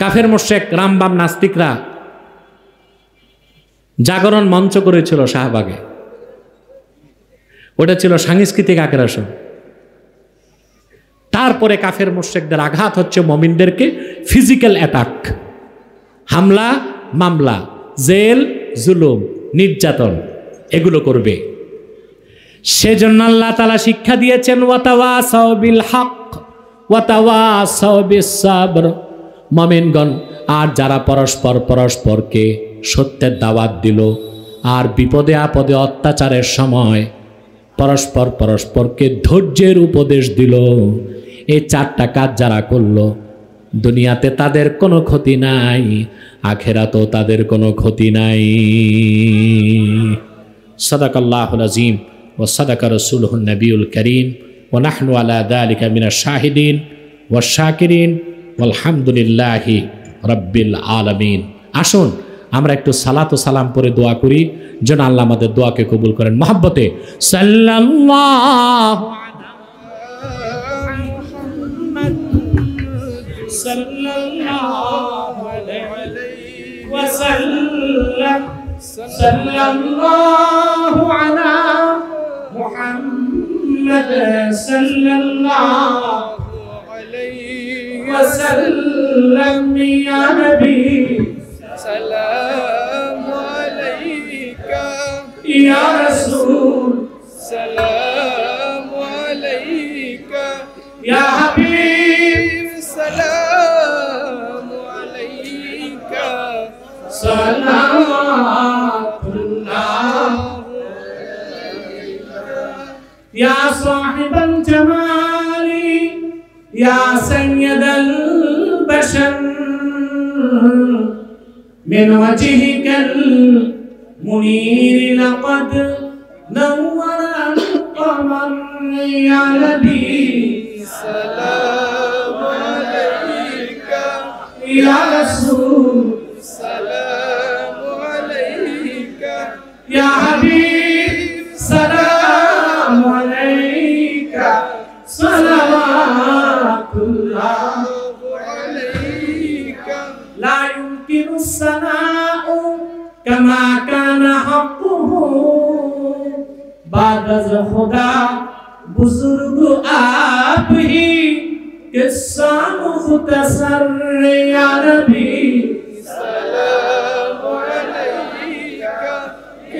কাফের মুশরিক রামবাম নাস্তিকরা জাগরণ মঞ্চ করেছিল শাহবাগে, ওটা ছিল সাংস্কৃতিক আগ্রাসন। তারপরে কাফের মুশরিকদের আঘাত হচ্ছে মুমিনদেরকে ফিজিক্যাল অ্যাটাক, হামলা, মামলা, জেল, জুলুম, নির্যাতন, এগুলো করবে। সেজন্য আল্লাহ তাআলা শিক্ষা দিয়েছেন ওয়াতাওয়াসাউ বিল হক ওয়াতাওয়াসাউ বিস সাবর। মুমিনগণ আর যারা পরস্পরকে সত্যের দাওয়াত দিল, আর বিপদে আপদে অত্যাচারের সময় পরস্পরকে ধৈর্যের উপদেশ দিল, এই 4টা কাজ যারা করলো, দুনিয়াতে তাদের কোনো ক্ষতি নাই, আখিরাতেও তাদের কোনো ক্ষতি নাই। সাদাকাল্লাহুল আযীম ওয়া সাদাকা রাসূলুহুন নবিয়ুল কারীম ওয়া নাহনু আলা যালিকা মিনাশ শাহিদিন ওয়াশ শাকিরিন ওয়ালহামদুলিল্লাহি রাব্বিল আলামিন। আসুন আমরা একটু সালাত ও সালাম পড়ে দোয়া করি, যেন আল্লাহ আমাদের দোয়াকে কবুল করেন। মহব্বতে সাল্লাল্লাহু সাল্লাল্লাহু আলাইহি ওয়াসাল্লাম সাল্লাল্লাহু আলা মুহাম্মাদ সাল্লাল্লাহু আলাইহি ওয়াসাল্লাম ইয়া নবী সালামু আলাইকা ইয়া রাসূল সালামু আলাইকা ইয়া হাবিব সালামু আলাইকা সালাতুল্লাহ ইয়া সাহিবাল জামালি ইয়া সাইয়্যিদাল বাশার من وجهك المنير لقد نور القمر يا نبي سلام عليك يا رسول سلام عليك يا حبيب سلام عليك صلوات الله عليك لا يمكن الثناء كما كان حقه بعد خدا بزرگ آپ ہی قصہ مختصر یا نبی سلام علیکہ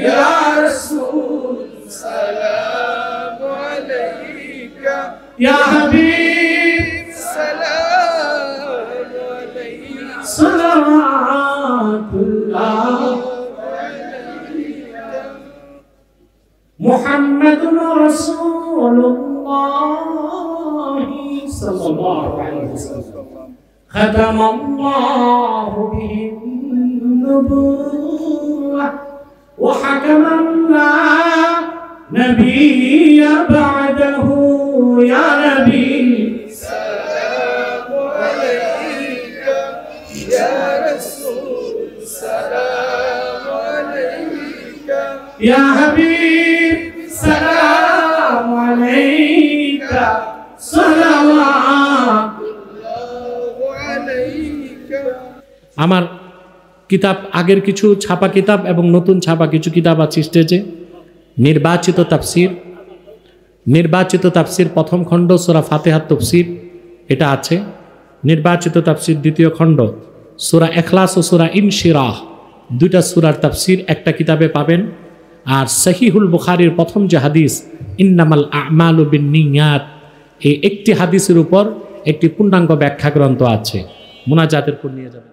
یا رسول سلام علیکہ মুহাম্মাদুর রাসূলুল্লাহ সাল্লাল্লাহু আলাইহি ওয়াসাল্লাম খাতামাল্লাহু বিন-নুবুওয়াহ ওয়া হাকামান লা নাবিয়্যা বা'দাহু ইয়া নবী সালামু আলাইকা ইয়া রাসূল সালামু আলাইকা ইয়া হাবিব সালামু আলাইকা সালাওয়াতুল্লাহু আলাইকা। আমার কিতাব, আগের কিছু ছাপা কিতাব এবং নতুন ছাপা কিছু কিতাব আছে স্টেজে। নির্বাচিত তাফসির প্রথম খণ্ড সূরা ফাতিহার তাফসির এটা আছে। নির্বাচিত তাফসির দ্বিতীয় খণ্ড সূরা ইখলাস ও সূরা ইনশিরাহ দুইটা সূরার তাফসির একটা কিতাবে পাবেন। আর সহিহুল বুখারীর প্রথম যে হাদিস ইন্নামাল আমালু বিন্নিয়াত, এই একটি হাদিসের উপর একটি পূর্ণাঙ্গ ব্যাখ্যা গ্রন্থ আছে, মুনাজাতের পর নিয়ে যাবেন।